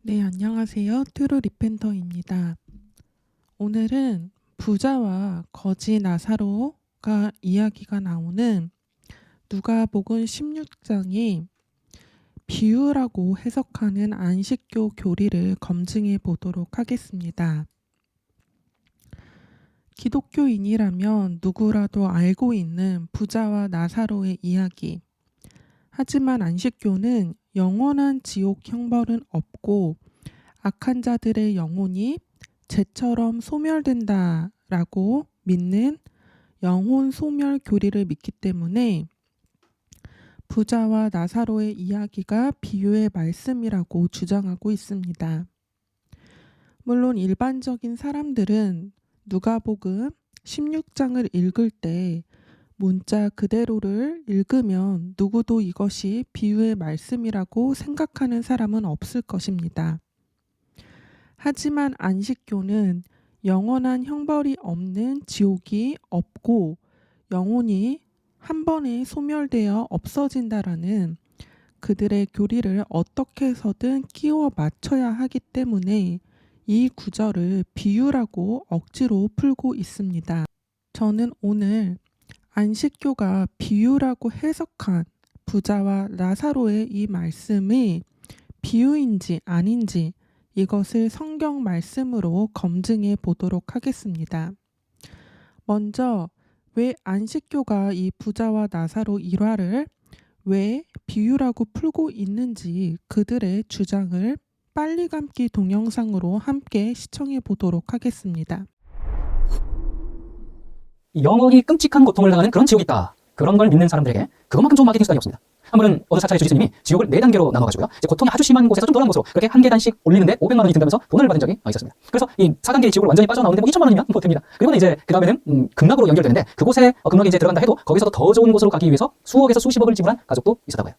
네, 안녕하세요. 트루 리펜터입니다. 오늘은 부자와 거지 나사로가 이야기가 나오는 누가복음 16장의 비유라고 해석하는 안식교 교리를 검증해 보도록 하겠습니다. 기독교인이라면 누구라도 알고 있는 부자와 나사로의 이야기. 하지만 안식교는 영원한 지옥 형벌은 없고 악한 자들의 영혼이 재처럼 소멸된다라고 믿는 영혼 소멸 교리를 믿기 때문에 부자와 나사로의 이야기가 비유의 말씀이라고 주장하고 있습니다. 물론 일반적인 사람들은 누가복음 16장을 읽을 때 문자 그대로를 읽으면 누구도 이것이 비유의 말씀이라고 생각하는 사람은 없을 것입니다. 하지만 안식교는 영원한 형벌이 없는 지옥이 없고 영혼이 한 번에 소멸되어 없어진다라는 그들의 교리를 어떻게 해서든 끼워 맞춰야 하기 때문에 이 구절을 비유라고 억지로 풀고 있습니다. 저는 오늘 안식교가 비유라고 해석한 부자와 나사로의 이 말씀이 비유인지 아닌지 이것을 성경 말씀으로 검증해 보도록 하겠습니다. 먼저 왜 안식교가 이 부자와 나사로 일화를 왜 비유라고 풀고 있는지 그들의 주장을 빨리 감기 동영상으로 함께 시청해 보도록 하겠습니다. 영원히 끔찍한 고통을 당하는 그런 지옥이 있다. 그런 걸 믿는 사람들에게 그것만큼 좋은 마케팅 수단이 없습니다. 한 번은 어느 사찰의 주지스님이 지옥을 4단계로 나눠가지고요. 이제 고통이 아주 심한 곳에서 좀 덜한 곳으로 그렇게 한 계단씩 올리는데 500만 원이 든다면서 돈을 받은 적이 있었습니다. 그래서 이 4단계의 지옥을 완전히 빠져나오는데 뭐 2천만 원이면 뭐 됩니다. 그리고 이제 그 다음에는 극락으로 연결되는데 그곳에 극락에 이제 들어간다 해도 거기서도 더 좋은 곳으로 가기 위해서 수억에서 수십억을 지불한 가족도 있었다고 해요.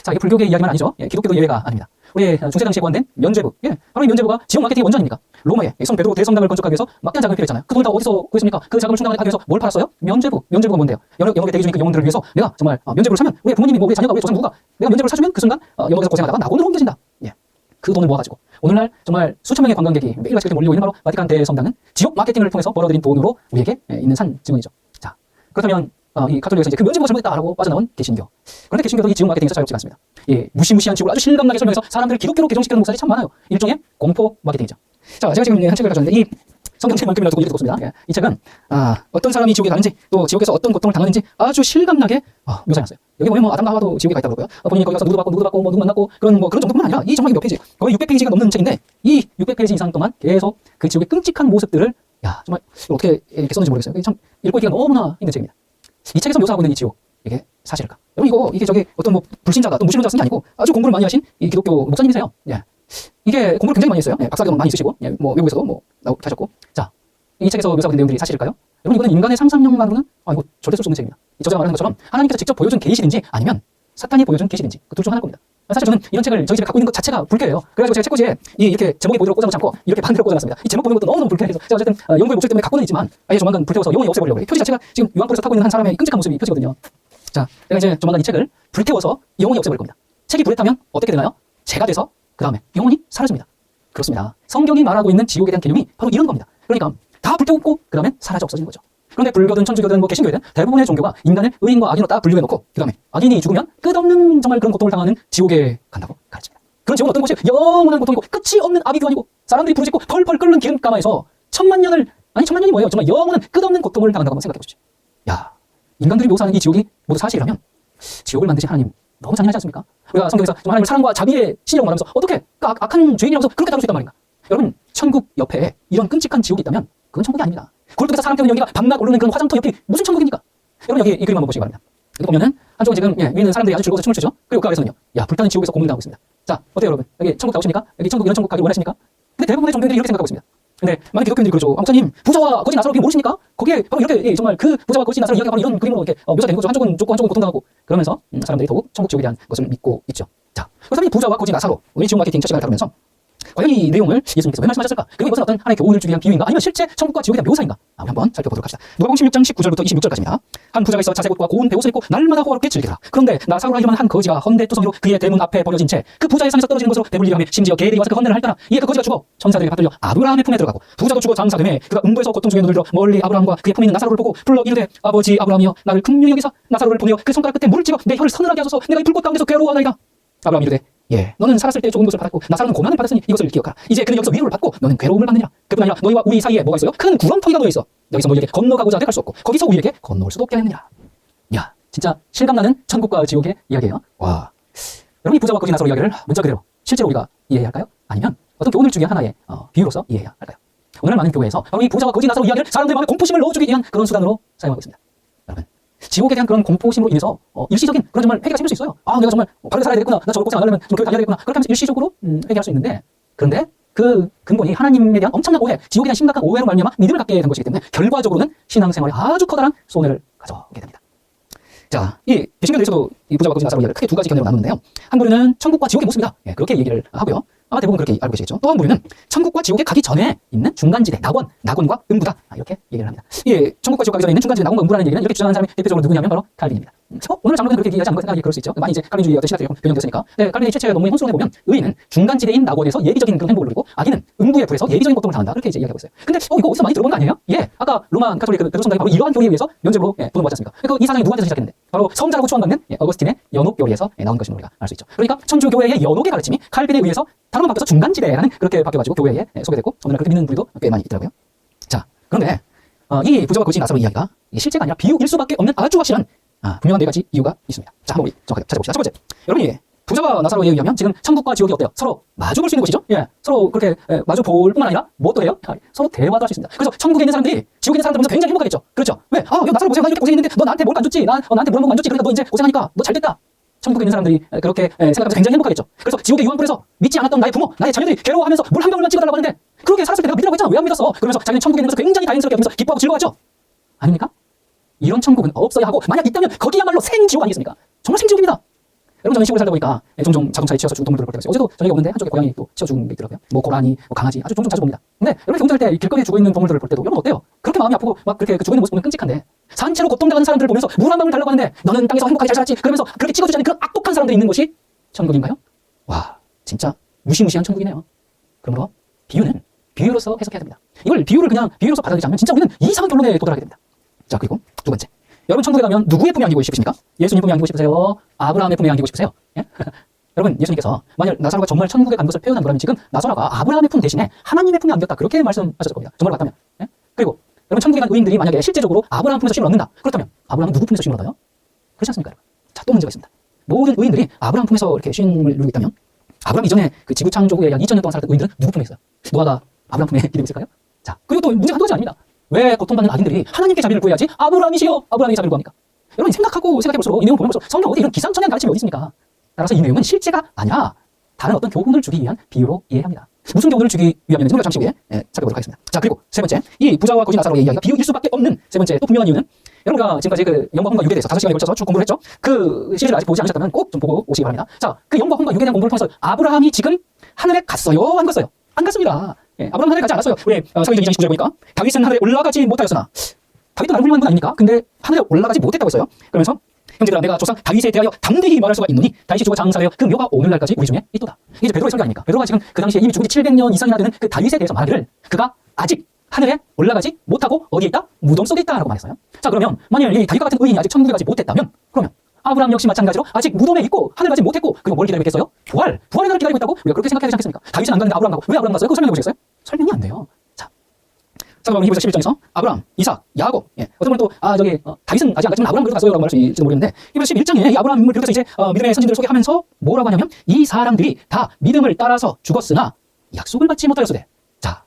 자, 이게 불교계 이야기만 아니죠. 기독교도 예외가 아닙니다. 우리 중세 당시에 고안된 면죄부. 바로 이 면죄부가 지옥 마케팅의 원전입니까? 로마에 성 베드로 대성당을 건축하기 위해서 막대한 자금이 필요했잖아요. 그 돈을 다 어디서 구했습니까? 그 자금을 충당하기 위해서 뭘 팔았어요? 면죄부. 면죄부가 뭔데요? 영역에 대기 중인 그 영혼들을 위해서 내가 정말 면죄부를 사면 우리 부모님이 뭐 우리 자녀가 우리 조상 누가 내가 면죄부를 사주면 그 순간 영역에서 고생하다가 낙원으로 옮겨진다. 그 돈을 모아가지고 오늘날 정말 수천 명의 관광객이 매일같이 그렇게 몰리고 있는 바로 바티칸 대성당은 지옥 마케팅을 통해서 벌어들인 돈으로 우리에게 있는 산 증언이죠. 자, 그렇다면 이 카톨릭에서 이제 그 면죄부가 잘못했다라고 빠져나온 개신교. 그런데 개신교도 이 지옥 마케팅에서 자유롭지가 않습니다. 무시무시한 지옥을 아주 실감나게 설명해서 사람들을 기독교로 개종시키는 목사들이 참 많아요. 일종의 공포 마케팅이죠. 자, 제가 지금 한 책을 가져왔는데 이 성경책만큼이나 두고 이렇게 읽었습니다. 이 책은 어떤 사람이 지옥에 가는지 또 지옥에서 어떤 고통을 당하는지 아주 실감나게 묘사해놨어요. 여기 보면 뭐 아담과 하와도 지옥에 가 있다고 그러고요. 본인이 거기 가서 누구도 받고 뭐 누구 만났고 그런 정도뿐만 아니라 이 정말 몇 페이지 거의 600페이지가 넘는 책인데 이 600페이지 이상 동안 계속 그 지옥의 끔찍한 모습들을 정말 어떻게 이렇게 썼는지 모르겠어요. 참 읽고 있기가 너무나 힘든 책입니다. 이 책에서 묘사하고 있는 이 지옥 이게 사실일까? 여러분 이게 어떤 뭐 불신자가 또 무신론자가 쓴 게 아니고 아주 공부를 많이 하신 이 기독교 목사님이세요. 이게 공부를 굉장히 많이 했어요. 박사학위도 많이 있으시고 뭐 외국에서도 뭐 하셨고. 자, 이 책에서 묘사하고 있는 내용들이 사실일까요? 여러분 이거는 인간의 상상력만으로는 이거 절대 쓸 수 없는 책입니다. 이 저자가 말하는 것처럼 하나님께서 직접 보여준 계시인지 아니면 사탄이 보여준 계시인지 그 둘 중 하나일 겁니다. 사실 저는 이런 책을 저희 집에 갖고 있는 것 자체가 불쾌해요. 그래가지고 제가 책꽂이에 이렇게 제목이 보이도록 꽂아놓지 않고 이렇게 반대로 꽂아놨습니다. 이 제목 보는 것도 너무너무 불쾌해서 제가 어쨌든 연구의 목적 때문에 갖고는 있지만 아예 조만간 불태워서 영원히 없애버리려고 해요. 표지 자체가 지금 유황불에서 타고 있는 한 사람의 끔찍한 모습이 표지거든요. 자, 내가 이제 조만간 이 책을 불태워서 영원히 없애버릴 겁니다. 책이 불에 타면 어떻게 되나요? 재가 돼서 그 다음에 영원히 사라집니다. 그렇습니다. 성경이 말하고 있는 지옥에 대한 개념이 바로 이런 겁니다. 그러니까 다 불태웠고 그 다음에 사라져 없어지는 거죠. 그런데 불교든 천주교든 뭐 개신교든 대부분의 종교가 인간을 의인과 악인으로 딱 분류해놓고 그 다음에 악인이 죽으면 끝없는 정말 그런 고통을 당하는 지옥에 간다고 가르칩니다. 그런 지옥은 어떤 곳이 영원한 고통이고 끝이 없는 아비도 아니고 사람들이 부르짖고 펄펄 끓는 기름가마에서 천만 년이 뭐예요? 정말 영원한 끝없는 고통을 당한다고 한번 생각해 보십시오. 인간들이 묘사하는 이 지옥이 모두 사실이라면 지옥을 만드신 하나님 너무 잔인하지 않습니까? 우리가 성경에서 하나님을 사랑과 자비의 신이라고 말하면서 어떻게 그 악한 죄인이라면서 그렇게 다룰 수 있단 말인가? 여러분 천국 옆에 이런 끔찍한 지옥이 있다면 그건 천국이 아닙니다. 굴뚝에서 사람 깨우는 연기가 밤낮 오르는 그런 화장터 옆이 무슨 천국입니까? 여러분 여기 이 그림 한번 보시기 바랍니다. 여기 보면은 한쪽은 지금 위에 있는 사람들이 아주 즐거워서 춤을 추죠. 그리고 그 아래서는요. 불타는 지옥에서 고문을 당하고 있습니다. 자, 어때요 여러분? 여기 천국 나오십니까? 여기 천국 이런 천국 가기 원하십니까? 근데 대부분의 종교들이 이렇게 생각하고 있습니다. 근데 많은 기독교인들이 그러죠. 목사님 부자와 거지 나사로 모르십니까? 거기에 바로 이렇게 정말 그 부자와 거지 나사로 이야기가 바로 이런 그림으로 이렇게 묘사되는 거죠. 한쪽은 좁고 한쪽은 고통당하고 그러면서 사람들이 더욱 천국 지옥에 대한 것을 믿고 있죠. 자, 그렇다면 이 부자와 거지 나사로 우리 지옥 마케팅 첫 시간을 다루면서 과연 이 내용을 예수님께서 왜 말씀하셨을까? 그리고 이것은 어떤 하나의 교훈을 주기 위한 비유인가? 아니면 실제 천국과 지옥에 대한 묘사인가? 우리 한번 살펴보도록 합시다. 누가복음 16장 19절부터 26절까지입니다. 한 부자가 있어 자색 옷과 고운 베옷을 입고 날마다 호화롭게 즐기더라. 그런데 나사로라 이름한 한 거지가 헌데 투성이로 그의 대문 앞에 버려진 채 그 부자의 상에서 떨어지는 것으로 배불리려 하며 심지어 개들이 와서 그 헌내를 핥더라. 이에 그 거지가 죽어 천사들에게 받들려 아브라함의 품에 들어가고 부자도 죽어 장사되매 그가 음부에서 고통 중에 눈을 들어 멀리 아브라함과 그의 품에 있는 나사로를 보고 불러 이르되 아버지 아브라함이여 나를 긍휼히 여기사 나사로를 보내어 그 손가락 끝에 물을 찍어 내 혀를 서늘하게 하소서 내가 이 불꽃 가운데서 괴로워하나이다. 아브라함이 이르되 예, 너는 살았을 때 좋은 것을 받았고 나사로는 고난을 받았으니 이것을 기억하라. 이제 그는 여기서 위로를 받고 너는 괴로움을 받느니라. 그뿐 아니라 너희와 우리 사이에 뭐가 있어요? 큰 구렁텅이가 놓여 있어. 여기서 너희에게 건너가고자 하되 갈 수 없고 거기서 우리에게 건너올 수도 없게 하느니라. 야, 진짜 실감나는 천국과 지옥의 이야기예요. 와, 여러분 이 부자와 거지 나사로 이야기를 문자 그대로 실제로 우리가 이해해야 할까요? 아니면 어떤 교훈을 주기 위한 하나의 비유로서 이해해야 할까요? 오늘 많은 교회에서 바로 이 부자와 거지 나사로 이야기를 사람들의 마음에 공포심을 넣어주기 위한 그런 수단으로 사용하고 있습니다. 여러분, 지옥에 대한 그런 공포심으로 인해서 일시적인 그런 정말 회개가 생길 수 있어요. 아, 내가 정말 바르게 살아야 되겠구나. 나 저걸 고생 안 하려면 좀 교회 다녀야 되겠구나. 그렇게 하면서 일시적으로 회개할 수 있는데, 그런데 그 근본이 하나님에 대한 엄청난 오해, 지옥에 대한 심각한 오해로 말미암아 믿음을 갖게 된 것이기 때문에 결과적으로는 신앙생활에 아주 커다란 손해를 가져오게 됩니다. 자, 이 개신교에서도 이 부자와 거지 나사로 이야기를 크게 두 가지 견해로 나누는데요. 한 부류는 천국과 지옥의 모습이다. 예, 그렇게 얘기를 하고요. 아마 대부분 그렇게 알고 계시겠죠. 또 한 부류는 천국과 지옥에 가기 전에 있는 중간지대, 낙원과 음부다. 이렇게 얘기를 합니다. 이 천국과 지옥 가기 전에 있는 중간지대, 낙원과 음부라는 얘기는 이렇게 주장하는 사람이 대표적으로 누구냐면 바로 칼빈입니다. 오늘 장로는 그렇게 얘기하지 않는 것 생각이 그럴 수 있죠. 많이 이제 칼빈주의 어떤 신학들이 변형됐으니까. 네, 칼빈의 최초의 논문의 혼수론에 보면 의인은 중간지대인 낙원에서 예비적인 그런 행복을 누리고 악인은 음부의 불에서 예비적인 고통을 당한다. 그렇게 이제 이야기하고 있어요. 근데 이거 어디서 많이 들어본 거 아니에요? 예, 아까 로마 가톨릭 베드로성당이 바로 이러한 교리에 의해서 면접으로 보는 거 맞지 않습니까? 이 사상이 누구한테서 시작했는데 바로 성자라고 추앙받는 어거스틴의 연옥 교리에서 나온 것임을 우리가 알 수 있죠. 그러니까 천주교회의 연옥의 가르침이 칼빈에 의해서 다른 건 바뀌어서 중간지대라는 그렇게 바뀌어가지고 교회에 소개됐고 오늘 그렇게 믿는 분들도 꽤 많이 있더라고요. 자, 그런데 이 부자와 거지 나사로 이야기가 실제가 아니라 비유일 수밖에 없는 아주 확실한 분명한 네 가지 이유가 있습니다. 자, 한번 우리 정확하게 찾아봅시다. 첫 번째, 여러분이 부자와 나사로에 의하면 지금 천국과 지옥이 어때요? 서로 마주 볼 수 있는 곳이죠? 예, 서로 그렇게 마주 볼 뿐만 아니라 뭐 또 해요? 서로 대화도 할 수 있습니다. 그래서 천국에 있는 사람들이 지옥에 있는 사람들 보면서 굉장히 행복하겠죠? 그렇죠? 왜? 야, 나사로 보세요. 나 이렇게 고생했는데 너 나한테 뭘 안 줬지? 나한테 뭘 안 줬지? 그러니까 너 이제 고생하니까 너 잘 됐다. 천국에 있는 사람들이 그렇게 생각하면서 굉장히 행복하겠죠. 그래서 지옥의 유황불에서 믿지 않았던 나의 부모, 나의 자녀들이 괴로워하면서 물 한 병만 찍어달라고 하는데 그렇게 살았을 때 내가 믿으라고 했잖아. 왜 안 믿었어? 그러면서 자기는 천국에 있는 것을 굉장히 다행스럽게 여기면서 기뻐하고 즐거워하죠. 아닙니까? 이런 천국은 없어야 하고 만약 있다면 거기야말로 생지옥 아니겠습니까? 정말 생지옥입니다. 여러분 저는 시골에 살다 보니까 종종 자동차에 치여서 죽은 동물들을 볼 때가 있어요. 어제도 저녁에 오는데 한쪽에 고양이 또 치여 죽은 게 있더라고요. 뭐 고라니, 뭐 강아지 아주 종종 자주 봅니다. 근데 여러분 경찰 때 길거리에 죽어 있는 동물들을 볼 때도 여러분 어때요? 그렇게 마음이 아프고 막 그렇게 죽어 있는 모습 보면 끔찍한데 산채로 고통당하는 사람들을 보면서 물 한 방울 달라고 하는데 너는 땅에서 행복하게 잘 살았지 그러면서 그렇게 찍어주지 않는 그런 악독한 사람들이 있는 곳이 천국인가요? 와, 진짜 무시무시한 천국이네요. 그러므로 비유는 비유로서 해석해야 됩니다. 이걸 비유를 그냥 비유로서 받아들이지 않으면 진짜 우리는 이상한 결론에 도달하게 됩니다. 자, 그리고 두 번째, 여러분 천국에 가면 누구의 품에 안기고 싶으십니까? 예수님 품에 안기고 싶으세요? 아브라함의 품에 안기고 싶으세요? 예? 여러분 예수님께서 만약 나사로가 정말 천국에 간 것을 표현한 거라면 지금 나사로가 아브라함의 품 대신에 하나님의 품에 안겼다 그렇게 말씀하셨을 겁니다. 정말 같다면. 예? 그리고 여러분 천국에 간 의인들이 만약에 실제적으로 아브라함 품에서 쉼을 얻는다. 그렇다면 아브라함은 누구 품에서 쉼을 얻어요? 그렇지 않습니까? 자, 또 문제가 있습니다. 모든 의인들이 아브라함 품에서 이렇게 쉼을 누리고 있다면 아브라함 이전에 그 지구 창조 후에 약 2000년 동안 살았던 의인들은 누구 품에 있어요? 노아가 아브라함 품에 기대고 있을까요? 자, 그리고 또 문제가 한두 가지 아닙니다. 왜 고통받는 악인들이 하나님께 자비를 구해야지 아브라함이시여 아브라함이 자비를 구합니까? 여러분 생각해볼수록 이 내용 보면 볼수록 성경 어디 이런 기상천외한 가르침이 어디 있습니까? 따라서 이 내용은 실제가 아니라 다른 어떤 교훈을 주기 위한 비유로 이해합니다. 무슨 교훈을 주기 위함이었는지 우리가 잠시 후에 살펴보도록 하겠습니다. 자, 그리고 세 번째, 이 부자와 거지 나사로의 이야기가 비유일 수밖에 없는 세 번째 또 분명한 이유는 여러분과 지금까지 그 영과 혼과 육에 대해서 5시간에 걸쳐서 쭉 공부를 했죠. 그 시리즈를 아직 보지 않으셨다면 꼭 좀 보고 오시기 바랍니다. 자, 그 영과 혼과 육에 대한 공부를 통해서 아브라함이 지금 하늘에 갔어요? 안 갔어요? 안 갔습니다. 예, 아브라함 하늘에 가지 않았어요. 우리 사도행전 2장 19절에 보니까 다윗은 하늘에 올라가지 못하였으나 다윗도 나름 훌륭한 분 아닙니까? 근데 하늘에 올라가지 못했다고 했어요. 그러면서 형제들아 내가 조상 다윗에 대하여 담대히 말할 수가 있노니 다윗이 죽어 장사되어 그 묘가 오늘날까지 우리 중에 있도다. 이게 이제 베드로의 설교 아닙니까? 베드로가 지금 그 당시에 이미 죽은 지 700년 이상이나 되는 그 다윗에 대해서 말하기를 그가 아직 하늘에 올라가지 못하고 어디에 있다? 무덤 속에 있다라고 말했어요. 자, 그러면 만일 이 다윗과 같은 의인이 아직 천국에 가지 못했다면 그러면 아브라함 역시 마찬가지로 아직 무덤에 있고 하늘 가지 못했고 그리고 뭘 기다리고 있겠어요? 부활의 날을 기다리고 있다고 우리가 그렇게 생각해야 되지 않겠습니까? 다윗은 안 갔는데 아브라함 가고 왜 아브라함 갔어요? 그거 설명해 보시겠어요? 설명이 안 돼요. 자, 그러면 히브리서 11장에서 아브라함, 이삭, 야곱, 어떤 분은 또 다윗은 아직 안 갔지만 아브라함 그래도 갔어요 라고 말할 수 있을지도 모르겠는데 히브리서 11장에 이 아브라함 인물을 비롯해서 이제 믿음의 선진들을 소개하면서 뭐라고 하냐면 이 사람들이 다 믿음을 따라서 죽었으나 약속을 받지 못하였으되 자,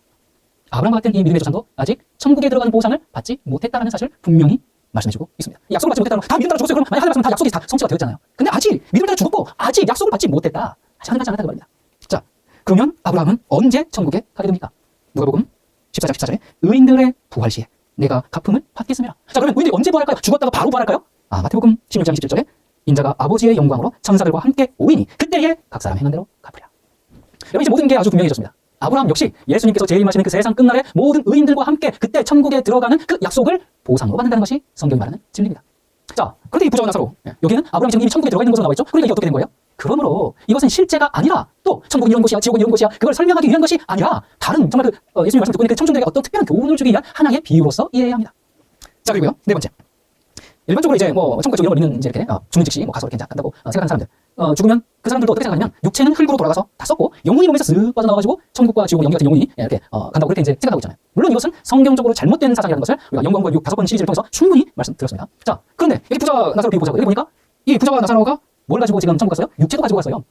아브라함과 같은 이 믿음의 조상도 아직 천국에 들어가는 보상을 받지 못했다라는 사실을 분명히 말씀해주고 있습니다. 약속을 받지 못했다는 다 믿음 따라 죽었어요. 그럼 만약 하늘 갔으면 다 약속이 다 성취가 되었잖아요. 근데 아직 믿음을 따라 죽었고 아직 약속을 받지 못했다. 아직 하늘 가지 않았다고 말입니다. 자, 그러면 아브라함은 언제 천국에 가게 됩니까? 누가복음 14장 14절에 의인들의 부활 시에 내가 갚음을 받겠습니다. 자, 그러면 의인들이 언제 부활할까요? 죽었다가 바로 부활할까요? 마태복음 16장 27절에 인자가 아버지의 영광으로 천사들과 함께 오이니 그때에 각 사람 행한 대로 갚으랴. 여러분 이제 모든 게 아주 분명해졌습니다. 아브라함 역시 예수님께서 재림하시는 그 세상 끝날에 모든 의인들과 함께 그때 천국에 들어가는 그 약속을 보상으로 받는다는 것이 성경이 말하는 진리입니다. 자, 그런데 이 부자와 나사로, 여기는 아브라함이 지금 이미 천국에 들어가 있는 것으로 나와 있죠. 그러니까 이게 어떻게 된 거예요? 그러므로 이것은 실제가 아니라 또 천국은 이런 곳이야, 지옥은 이런 곳이야, 그걸 설명하기 위한 것이 아니라 다른 정말 예수님 말씀 듣고 있는 그 청중들에게 어떤 특별한 교훈을 주기 위한 하나의 비유로서 이해해야 합니다. 자, 그리고요 네 번째. 일반적으로 이제 뭐 천국에서 이런 어린은 이제 이렇게 죽는 즉시 뭐 가서 이렇게 간다고 생각하는 사람들, 죽으면 그 사람들도 어떻게 생각하냐면 육체는 흙으로 돌아가서 다 썩고 영혼이 몸에서 쓱 빠져나와가지고 천국과 지옥 연기 같은 영혼이 이렇게 간다고 그렇게 이제 생각하고 있잖아요. 물론 이것은 성경적으로 잘못된 사상이라는 것을 우리가 영광과 육 5번 시리즈를 통해서 충분히 말씀드렸습니다. 자, 그런데 여기 부자 나사로 비유 보자고 여기 보니까 이 부자와 나사로가 뭘 가지고 지금 천국 갔어요? 육체도 가지고 갔어요.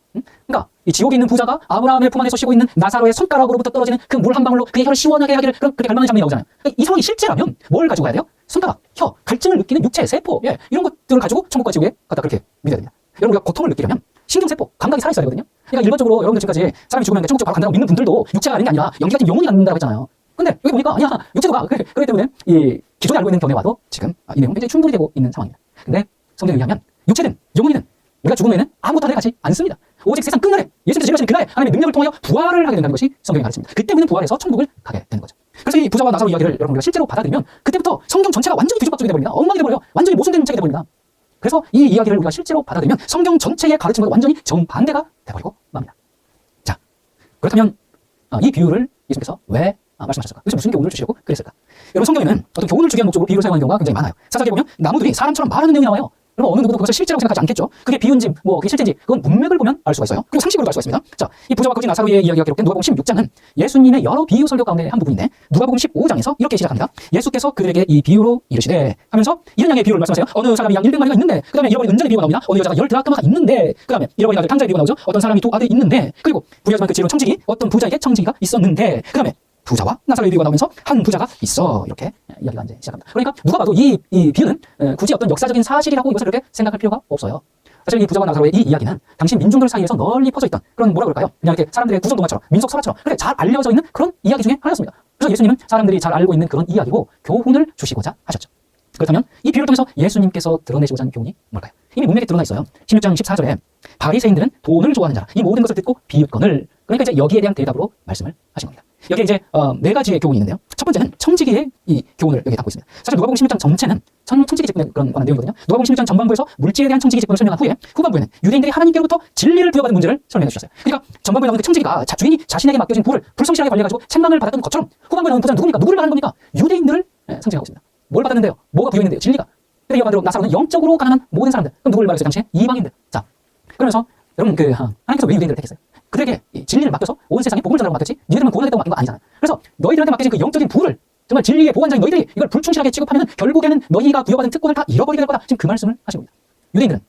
그러니까 이 지옥에 있는 부자가 아브라함의 품 안에서 쉬고 있는 나사로의 손가락으로부터 떨어지는 그 물 한 방울로 그의 혀를 시원하게 하기를 그렇게 갈망하는 장면이 나오잖아요. 그러니까 이 상황이 실제라면 뭘 가지고 가야 돼요? 손가락, 혀, 갈증을 느끼는 육체, 세포, 이런 것들을 가지고 천국과 지옥에 갔다 그렇게 믿어야 됩니다. 여러분 우리가 고통을 느끼려면 신경세포, 감각이 살아있어야 되거든요. 그러니까 일반적으로 여러분들 지금까지 사람이 죽으면 천국 바로 간다고 믿는 분들도 육체가 가는 게 아니라 연기 같은 영혼이 간다고 했잖아요. 근데 여기 보니까 아니야, 육체도 가. 그렇기 때문에 이 기존에 알고 있는 견해와도 지금 이 내용은 굉장히 충돌이 되고 있는 상황입니다. 근데 성경에 의하면 육체든 영혼이든 우리가 죽은 후에는 아무것도 하러 가지 않습니다. 오직 세상 끝날에 예수님께서 진행하시는 그날에 하나님의 능력을 통하여 부활을 하게 된다는 것이 성경이 가르칩니다. 그때 우리는 부활해서 천국을 가게 되는 거죠. 그래서 이 부자와 나사로 이야기를 여러분 우리가 실제로 받아들이면 그때부터 성경 전체가 완전히 뒤죽박죽이 되어버립니다. 엉망이 되어버려요. 완전히 모순된 책이 되어버립니다. 그래서 이 이야기를 우리가 실제로 받아들이면 성경 전체의 가르침과 완전히 정반대가 되어버리고 맙니다. 자, 그렇다면 이 비유를 예수님께서 왜 말씀하셨을까? 도대체 무슨 교훈을 주시려고 그랬을까? 여러분 성경에는 어떤 교훈을 주기 위한 목적으로 비유를 사용하는 경우가 굉장히 많아요. 사사기에 보면 나무들이 사람처럼 말하는 내용이 나와요. 여러분 어느 누구도 그것을 실제라고 생각하지 않겠죠. 그게 비유인지 뭐 그게 실제인지 그건 문맥을 보면 알 수가 있어요. 그리고 상식으로도 알 수가 있습니다. 자, 이 부자와 거지 나사로의 이야기가 기록된 누가복음 16장은 예수님의 여러 비유 설교 가운데 한 부분인데 누가복음 15장에서 이렇게 시작합니다. 예수께서 그들에게 이 비유로 이르시되 하면서 이런 양의 비유를 말씀하세요. 어느 사람이 양 100마리가 있는데 그 다음에 잃어버린 은전의 비유가 나옵니다. 어느 여자가 10드라크마가 있는데 그 다음에 잃어버린 아들 탕자의 비유가 나오죠. 어떤 사람이 두 아들이 있는데 그리고 부유하지만 그 지혜로운 청지기 어떤 부자에게 청지기가 있었는데 그 다음에 부자와 나사로의 비유가 나오면서 한 부자가 있어 이렇게 이야기가 이제 시작합니다. 그러니까 누가 봐도 이 비유는 굳이 어떤 역사적인 사실이라고 이것을 그렇게 생각할 필요가 없어요. 사실 이 부자와 나사로의 이 이야기는 당시 민중들 사이에서 널리 퍼져 있던 그런 뭐라 그럴까요? 그냥 이렇게 사람들의 구전동화처럼 민속 설화처럼 그렇게 잘 알려져 있는 그런 이야기 중에 하나였습니다. 그래서 예수님은 사람들이 잘 알고 있는 그런 이야기고 교훈을 주시고자 하셨죠. 그렇다면 이 비유를 통해서 예수님께서 드러내시고자 하는 교훈이 뭘까요? 이미 문맥에 드러나 있어요. 16장 14절에 바리새인들은 돈을 좋아하는 자라 이 모든 것을 듣고 비웃거늘 그러니까 이제 여기에 대한 대답으로 말씀을 하신 겁니다. 여기에 이제 네 가지의 교훈이 있는데요. 첫 번째는 청지기의 이 교훈을 여기 담고 있습니다. 사실 누가복음 16장 전체는 청지기 직분에 그런 관한 내용이거든요. 누가복음 16장 전반부에서 물질에 대한 청지기 직분을 설명한 후에 후반부에는 유대인들이 하나님께로부터 진리를 부여받은 문제를 설명해 주셨어요. 그러니까 전반부에 나오는 그 청지기가 주인이 자신에게 맡겨진 부를 불성실하게 관리해가지고 책망을 받았던 것처럼 후반부에 나오는 부자는 누굽니까? 누구를 말하는 겁니까? 유대인들을 상징하고 있습니다. 뭘 받았는데요? 뭐가 부여있는데요? 진리가. 근데 이와 반대로 나사로는 영적으로 가난한 모든 사람들. 그럼 누구를 말했어요? 당시에 이방인들. 자, 그러면서 여러분 하나님께서 왜 유대인들을 택했어요? 그들에게 이 진리를 맡겨서 온 세상에 복음을 전하라고 맡겼지 니네들만 구원하겠다고 맡긴 거 아니잖아요. 그래서 너희들한테 맡겨진 그 영적인 부를 정말 진리의 보관자인 너희들이 이걸 불충실하게 취급하면 결국에는 너희가 부여받은 특권을 다 잃어버리게 될 거다. 지금 그 말씀을 하신 겁니다. 유대인들은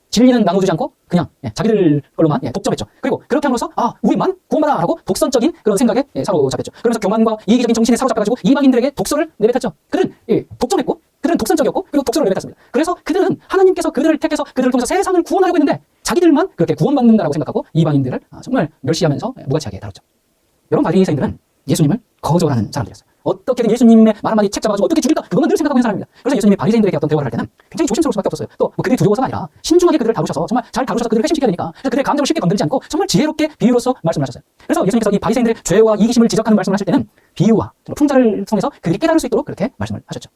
진리는 나눠주지 않고 그냥 자기들 걸로만 독점했죠. 그리고 그렇게 함으로써 우리만 구원받아라고 독선적인 그런 생각에 사로잡혔죠. 그러면서 교만과 이기적인 정신에 사로잡혀가지고 이방인들에게 독서를 내뱉었죠. 그들은 독점했고 그들은 독선적이었고 그리고 독서를 내뱉었습니다. 그래서 그들은 하나님께서 그들을 택해서 그들을 통해서 세상을 구원하려고 했는데 자기들만 그렇게 구원받는다라고 생각하고 이방인들을 정말 멸시하면서 무가치하게 다뤘죠. 여러분 바리새인들은 예수님을 거절하는 사람들이었어요. 어떻게든 예수님의 말 한마디 책 잡아가지고 어떻게 죽일까 그것만 늘 생각하고 있는 사람입니다. 그래서 예수님이 바리새인들에게 어떤 대화를 할 때는 굉장히 조심스러울 수밖에 없었어요. 또 그들이 두려워서가 아니라 신중하게 그들을 다루셔서 정말 잘 다루셔서 그들을 회심시켜야 되니까 그래서 그들의 감정을 쉽게 건드리지 않고 정말 지혜롭게 비유로서 말씀을 하셨어요. 그래서 예수님께서 이 바리새인들의 죄와 이기심을 지적하는 말씀을 하실 때는 비유와 풍자를 통해서 그들이 깨달을 수 있도록 그렇게 말씀을 하셨죠.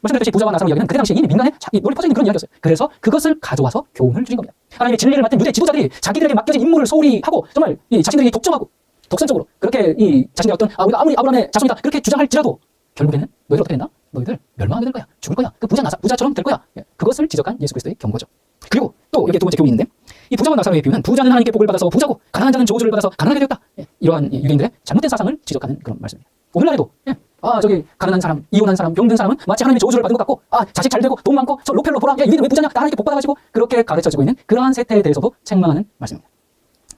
말씀드렸듯이 부자와 나사로 이야기는 그때 당시에 이미 민간에 널리 퍼져 있는 그런 이야기였어요. 그래서 그것을 가져와서 교훈을 주신 겁니다. 하나님의 진리를 맡은 유대 지도자들이 자기들에게 맡겨진 임무를 소홀히 하고 정말 자신들이 독점하고 독선적으로 그렇게 자신의 어떤 우리가 아무리 아브라함의 자손이다 그렇게 주장할지라도 결국에는 너희들 어떻게 됐나? 너희들 멸망하게 될 거야. 죽을 거야. 그 부자처럼 될 거야. 그것을 지적한 예수 그리스도의 경고죠. 그리고 또 여기 두 번째 교훈이 있는데 이 부자와 나사로의 비유는 부자는 하나님께 복을 받아서 부자고 가난한 자는 저주를 받아서 가난하게 되었다. 이러한 유대인들의 잘못된 사상을 지적하는 그런 말씀입니다. 오늘날에도 저기 가난한 사람, 이혼한 사람, 병든 사람은 마치 하나님의 저주를 받은 것 같고 자식 잘 되고 돈 많고 저 로펠로 보라. 야 유대인 왜 부자냐? 나 하나님께 복 받아가지고 그렇게 가르쳐지고 있는 그러한 세태에 대해서도 책망하는 말씀입니다.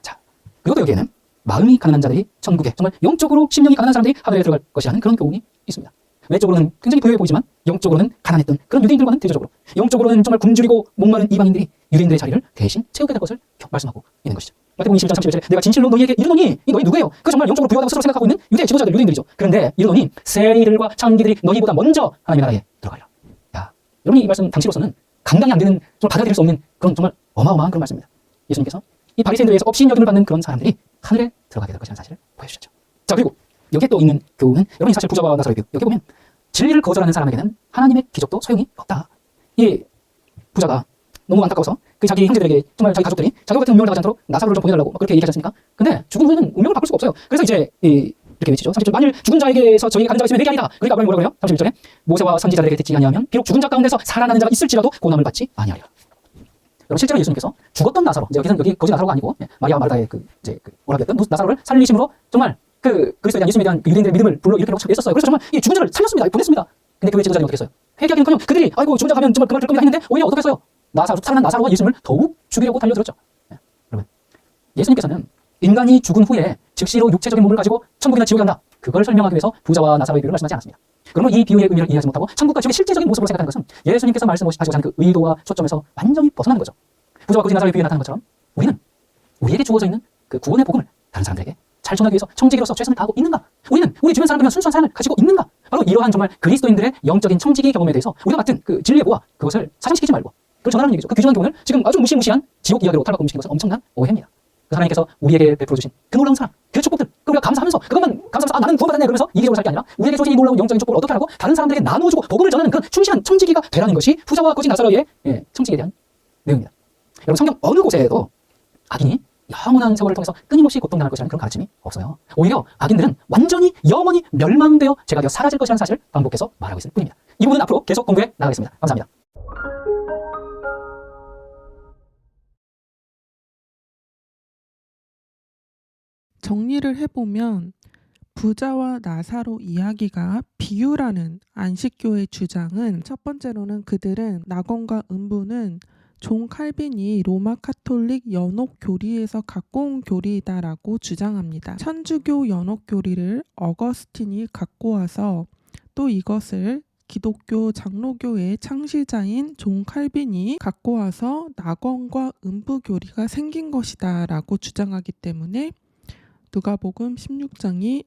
자, 그리고 또 여기에는 마음이 가난한 자들이 천국에 정말 영적으로 심령이 가난한 사람들이 하늘에 들어갈 것이라는 그런 교훈이 있습니다. 외적으로는 굉장히 부유해 보이지만 영적으로는 가난했던 그런 유대인들과는 대조적으로 영적으로는 정말 굶주리고 목마른 이방인들이 유대인들의 자리를 대신 채우게 될 것을 말씀하고 있는 것이죠. 마태복음 21장 31절에 내가 진실로 너희에게 이르노니 이 너희 누구예요? 그 정말 영적으로 부유하다고 스스로 생각하고 있는 유대 지도자들 유대인들이죠. 그런데 이르노니 세리들과 창기들이 너희보다 먼저 하나님의 나라에 들어가리라. 야, 여러분이 이 말씀 당시로서는 감당이 안 되는 정말 받아들일 수 없는 그런 정말 어마어마한 그런 말씀입니다. 예수님께서 이 바리새인들에서 업신여김을 받는 그런 사람들이 하늘에 들어가게 될 것이라는 사실을 보여주셨죠. 자, 그리고 여기에 또 있는 교훈은 여러분이 사실 부자와 나사로의 비유, 여기 보면 진리를 거절하는 사람에게는 하나님의 기적도 소용이 없다. 이 부자가 너무 안타까워서 그 자기 형제들에게, 정말 자기 가족들이 자기 같은 운명을 당하지 않도록 나사로를 좀 보내달라고 막 그렇게 얘기하지 않습니까? 근데 죽은 후에는 운명을 바꿀 수가 없어요. 그래서 이제 이렇게 외치죠. 37절, 만일 죽은 자에게서 저희 가는 자가 있으면 내게 아니다. 그러니까 아브라함이 뭐라고 해요? 31절에 모세와 선지자들에게 듣지 아니하면 비록 죽은 자 가운데서 살아나는 자가 있을지라도 고난을 받지 아니하리라. 여러분, 실제로 예수님께서 죽었던 나사로, 이제 여기 거지 나사로가 아니고 마리아와 마르다의 오라비였던 나사로를 살리심으로 정말 그리스도에 대한, 예수님에 대한 유대인들의 믿음을 불러일으키려고 했었어요. 그래서 정말 이 죽은 자를 살렸습니다. 보냈습니다. 근데 교회 지도자들이 어떻게 했어요? 회개하기는커녕 그들이 아이고 죽은 자 가면 정말 그만 들 겁니다 했는데 오히려 어떻게 했어요? 살아난 나사로와 예수님을 더욱 죽이려고 달려들었죠. 여러분, 예수님께서는 인간이 죽은 후에 즉시로 육체적인 몸을 가지고 천국이나 지옥에 간다, 그걸 설명하기 위해서 부자와 나사로의 비유를 말씀하지 않았습니다. 그러면 이 비유의 의미를 이해하지 못하고 천국과 지옥의 실제적인 모습으로 생각하는 것은 예수님께서 말씀하시고자 하는 그 의도와 초점에서 완전히 벗어나는 거죠. 부자와 거지 나사로의 비유에 나타난 것처럼 우리에게 주어져 있는 그 구원의 복음을 다른 사람들에게 잘 전하기 위해서 청지기로서 최선을 다하고 있는가? 우리는 우리 주변 사람들과 순수한 삶을 가지고 있는가? 바로 이러한 정말 그리스도인들의 영적인 청지기 경험에 대해서 우리가 맡은 그 진리의 보아, 그것을 사장시키지 말고 그걸 전하는 얘기죠. 그 귀중한 교훈을 지금 아주 무시무시한 지옥 이야기로 탈바꿈시키는 것은 엄청난 오해입니다. 그 하나님께서 우리에게 베풀어 주신 그 놀라운 사랑, 그 축복들, 그걸 우리가 감사하면서 그것만 감사하면서 나는 구원받았네 그러면서 이기적으로 살 게 아니라 우리에게 주어진 이 놀라운 영적인 축복을 어떻게 하라고 다른 사람들에게 나누어주고 복음을 전하는 그 충실한 청지기가 되라는 것이 부자와 거지 나사로의 청지기에 대한 내용입니다. 여러분, 성경 어느 곳에도 악인이 영원한 세월을 통해서 끊임없이 고통당할 것이라는 그런 가르침이 없어요. 오히려 악인들은 완전히 영원히 멸망되어 죄가 되어 사라질 것이라는 사실을 반복해서 말하고 있을 뿐입니다. 이 부분은 앞으로 계속 공부해 나가겠습니다. 감사합니다. 정리를 해보면 부자와 나사로 이야기가 비유라는 안식교의 주장은, 첫 번째로는 그들은 낙원과 음부는 존 칼빈이 로마 카톨릭 연옥 교리에서 갖고 온 교리이다라고 주장합니다. 천주교 연옥 교리를 어거스틴이 갖고 와서 또 이것을 기독교 장로교의 창시자인 존 칼빈이 갖고 와서 낙원과 음부 교리가 생긴 것이다 라고 주장하기 때문에 누가복음 16장이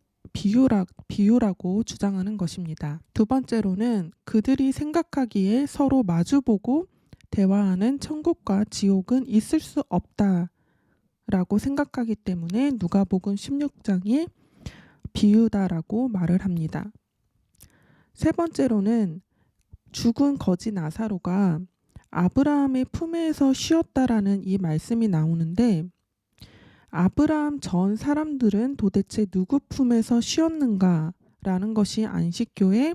비유라고 주장하는 것입니다. 두 번째로는 그들이 생각하기에 서로 마주보고 대화하는 천국과 지옥은 있을 수 없다라고 생각하기 때문에 누가복음 16장이 비유다라고 말을 합니다. 세 번째로는 죽은 거지 나사로가 아브라함의 품에서 쉬었다라는 이 말씀이 나오는데, 아브라함 전 사람들은 도대체 누구 품에서 쉬었는가라는 것이 안식교의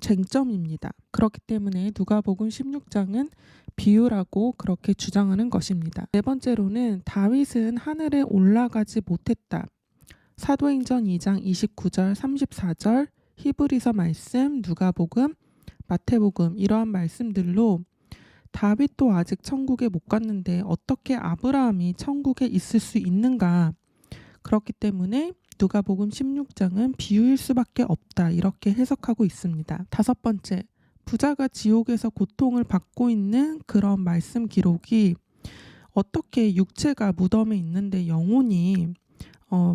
쟁점입니다. 그렇기 때문에 누가복음 16장은 비유라고 그렇게 주장하는 것입니다. 네 번째로는 다윗은 하늘에 올라가지 못했다. 사도행전 2장 29절 34절, 히브리서 말씀, 누가복음, 마태복음, 이러한 말씀들로 다윗도 아직 천국에 못 갔는데 어떻게 아브라함이 천국에 있을 수 있는가? 그렇기 때문에 누가복음 16장은 비유일 수밖에 없다, 이렇게 해석하고 있습니다. 다섯 번째, 부자가 지옥에서 고통을 받고 있는 그런 말씀 기록이 어떻게 육체가 무덤에 있는데 영혼이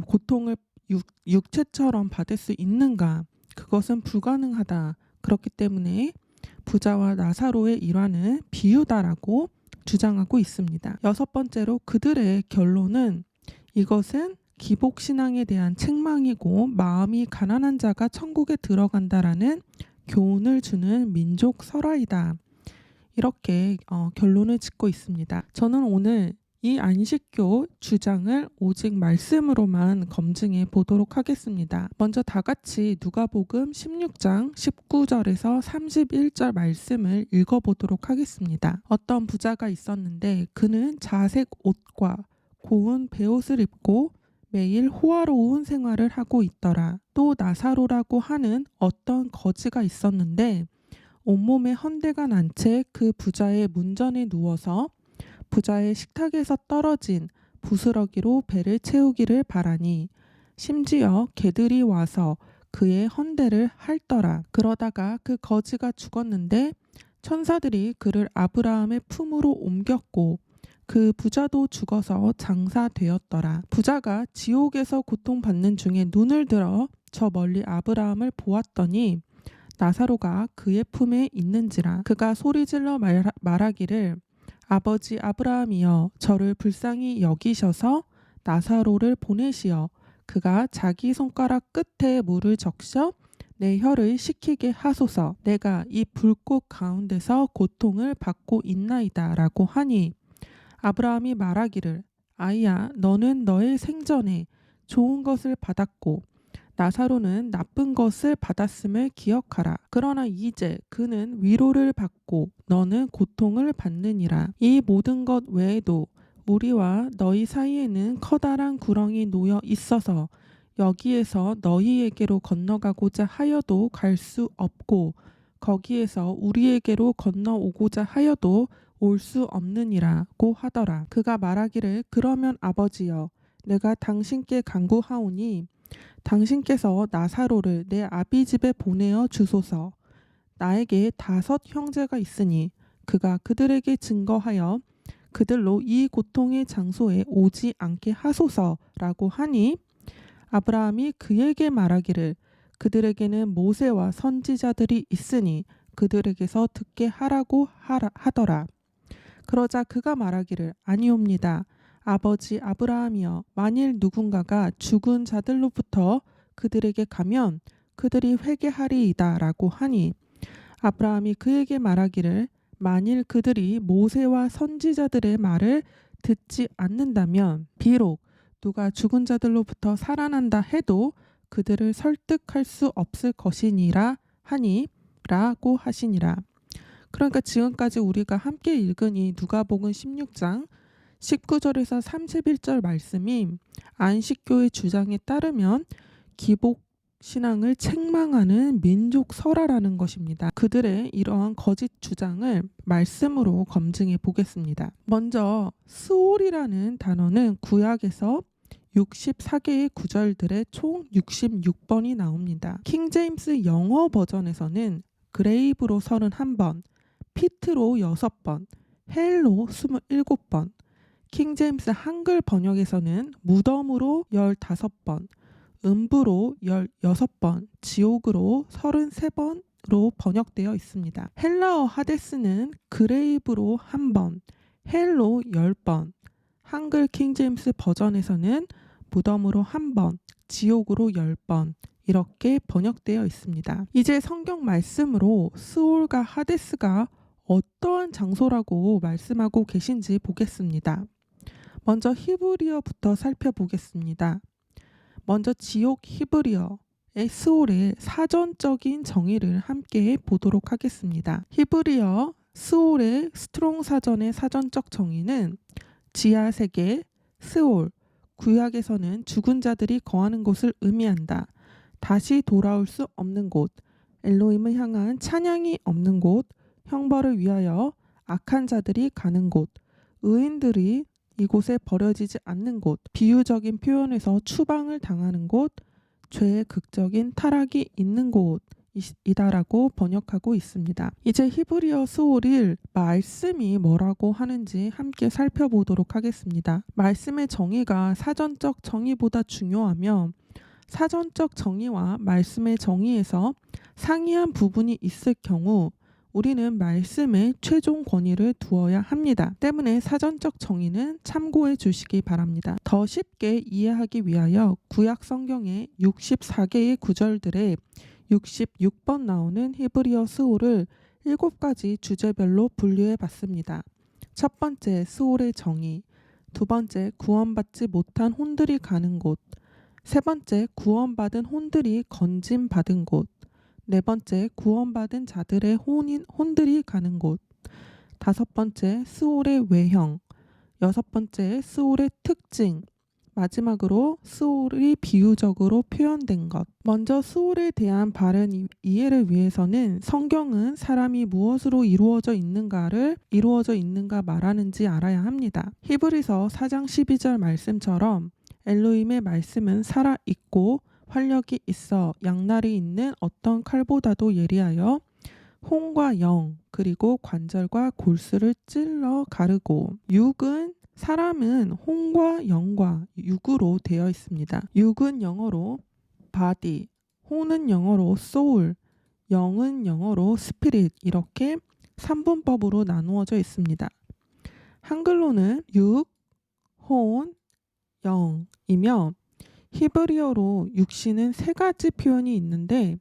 고통을 육체처럼 받을 수 있는가? 그것은 불가능하다. 그렇기 때문에 부자와 나사로의 일화는 비유다라고 주장하고 있습니다. 여섯 번째로 그들의 결론은 이것은 기복신앙에 대한 책망이고 마음이 가난한 자가 천국에 들어간다라는 교훈을 주는 민족 설화이다. 이렇게 결론을 짓고 있습니다. 저는 오늘 이 안식교 주장을 오직 말씀으로만 검증해 보도록 하겠습니다. 먼저 다 같이 누가복음 16장 19절에서 31절 말씀을 읽어보도록 하겠습니다. 어떤 부자가 있었는데 그는 자색 옷과 고운 베옷을 입고 매일 호화로운 생활을 하고 있더라. 또 나사로라고 하는 어떤 거지가 있었는데 온몸에 헌대가 난 채 그 부자의 문전에 누워서 부자의 식탁에서 떨어진 부스러기로 배를 채우기를 바라니 심지어 개들이 와서 그의 헌대를 핥더라. 그러다가 그 거지가 죽었는데 천사들이 그를 아브라함의 품으로 옮겼고 그 부자도 죽어서 장사되었더라. 부자가 지옥에서 고통받는 중에 눈을 들어 저 멀리 아브라함을 보았더니 나사로가 그의 품에 있는지라. 그가 소리질러 말하기를 아버지 아브라함이여 저를 불쌍히 여기셔서 나사로를 보내시어 그가 자기 손가락 끝에 물을 적셔 내 혀를 식히게 하소서. 내가 이 불꽃 가운데서 고통을 받고 있나이다 라고 하니 아브라함이 말하기를 아이야 너는 너의 생전에 좋은 것을 받았고 나사로는 나쁜 것을 받았음을 기억하라. 그러나 이제 그는 위로를 받고 너는 고통을 받느니라. 이 모든 것 외에도 우리와 너희 사이에는 커다란 구렁이 놓여 있어서 여기에서 너희에게로 건너가고자 하여도 갈 수 없고 거기에서 우리에게로 건너오고자 하여도 올 수 없느니라고 하더라. 그가 말하기를 그러면 아버지여 내가 당신께 간구하오니 당신께서 나사로를 내 아비 집에 보내어 주소서. 나에게 5 형제가 있으니 그가 그들에게 증거하여 그들로 이 고통의 장소에 오지 않게 하소서라고 하니 아브라함이 그에게 말하기를 그들에게는 모세와 선지자들이 있으니 그들에게서 듣게 하라고 하더라. 그러자 그가 말하기를 아니옵니다. 아버지 아브라함이여 만일 누군가가 죽은 자들로부터 그들에게 가면 그들이 회개하리이다 라고 하니 아브라함이 그에게 말하기를 만일 그들이 모세와 선지자들의 말을 듣지 않는다면 비록 누가 죽은 자들로부터 살아난다 해도 그들을 설득할 수 없을 것이니라 하니 라고 하시니라. 그러니까 지금까지 우리가 함께 읽은 이 누가복음 16장 19절에서 31절 말씀이 안식교의 주장에 따르면 기복 신앙을 책망하는 민족 설화라는 것입니다. 그들의 이러한 거짓 주장을 말씀으로 검증해 보겠습니다. 먼저 스올이라는 단어는 구약에서 64개의 구절들의 총 66번이 나옵니다. 킹제임스 영어 버전에서는 그레이브로 31번, 피트로 6번, 헬로 27번, 킹제임스 한글 번역에서는 무덤으로 15번, 음부로 16번, 지옥으로 33번으로 번역되어 있습니다. 헬라어 하데스는 그레이브로 1번, 헬로 10번, 한글 킹제임스 버전에서는 무덤으로 1번, 지옥으로 10번 이렇게 번역되어 있습니다. 이제 성경 말씀으로 스올과 하데스가 어떠한 장소라고 말씀하고 계신지 보겠습니다. 먼저 히브리어부터 살펴보겠습니다. 먼저 지옥 히브리어의 스올의 사전적인 정의를 함께 보도록 하겠습니다. 히브리어 스올의 스트롱 사전의 사전적 정의는 지하 세계, 스올, 구약에서는 죽은 자들이 거하는 곳을 의미한다. 다시 돌아올 수 없는 곳, 엘로힘을 향한 찬양이 없는 곳, 형벌을 위하여 악한 자들이 가는 곳, 의인들이 이곳에 버려지지 않는 곳, 비유적인 표현에서 추방을 당하는 곳, 죄의 극적인 타락이 있는 곳이다라고 번역하고 있습니다. 이제 히브리어 스올일 말씀이 뭐라고 하는지 함께 살펴보도록 하겠습니다. 말씀의 정의가 사전적 정의보다 중요하며 사전적 정의와 말씀의 정의에서 상이한 부분이 있을 경우 우리는 말씀에 최종 권위를 두어야 합니다. 때문에 사전적 정의는 참고해 주시기 바랍니다. 더 쉽게 이해하기 위하여 구약 성경의 64개의 구절들에 66번 나오는 히브리어 스올을 7가지 주제별로 분류해 봤습니다. 첫 번째, 스올의 정의. 두 번째, 구원받지 못한 혼들이 가는 곳. 세 번째, 구원받은 혼들이 건짐받은 곳. 네 번째, 구원받은 자들의 혼들이 가는 곳. 다섯 번째, 스올의 외형. 여섯 번째, 스올의 특징. 마지막으로 스올이 비유적으로 표현된 것. 먼저 스올에 대한 바른 이해를 위해서는 성경은 사람이 무엇으로 이루어져 있는가 말하는지 알아야 합니다. 히브리서 4장 12절 말씀처럼 엘로힘의 말씀은 살아있고 활력이 있어 양날이 있는 어떤 칼보다도 예리하여 혼과 영 그리고 관절과 골수를 찔러 가르고 사람은 혼과 영과 육으로 되어 있습니다. 육은 영어로 body, 혼은 영어로 soul, 영은 영어로 spirit 이렇게 3분법으로 나누어져 있습니다. 한글로는 육, 혼, 영이며 히브리어로 육신은 세 가지 표현이 있는데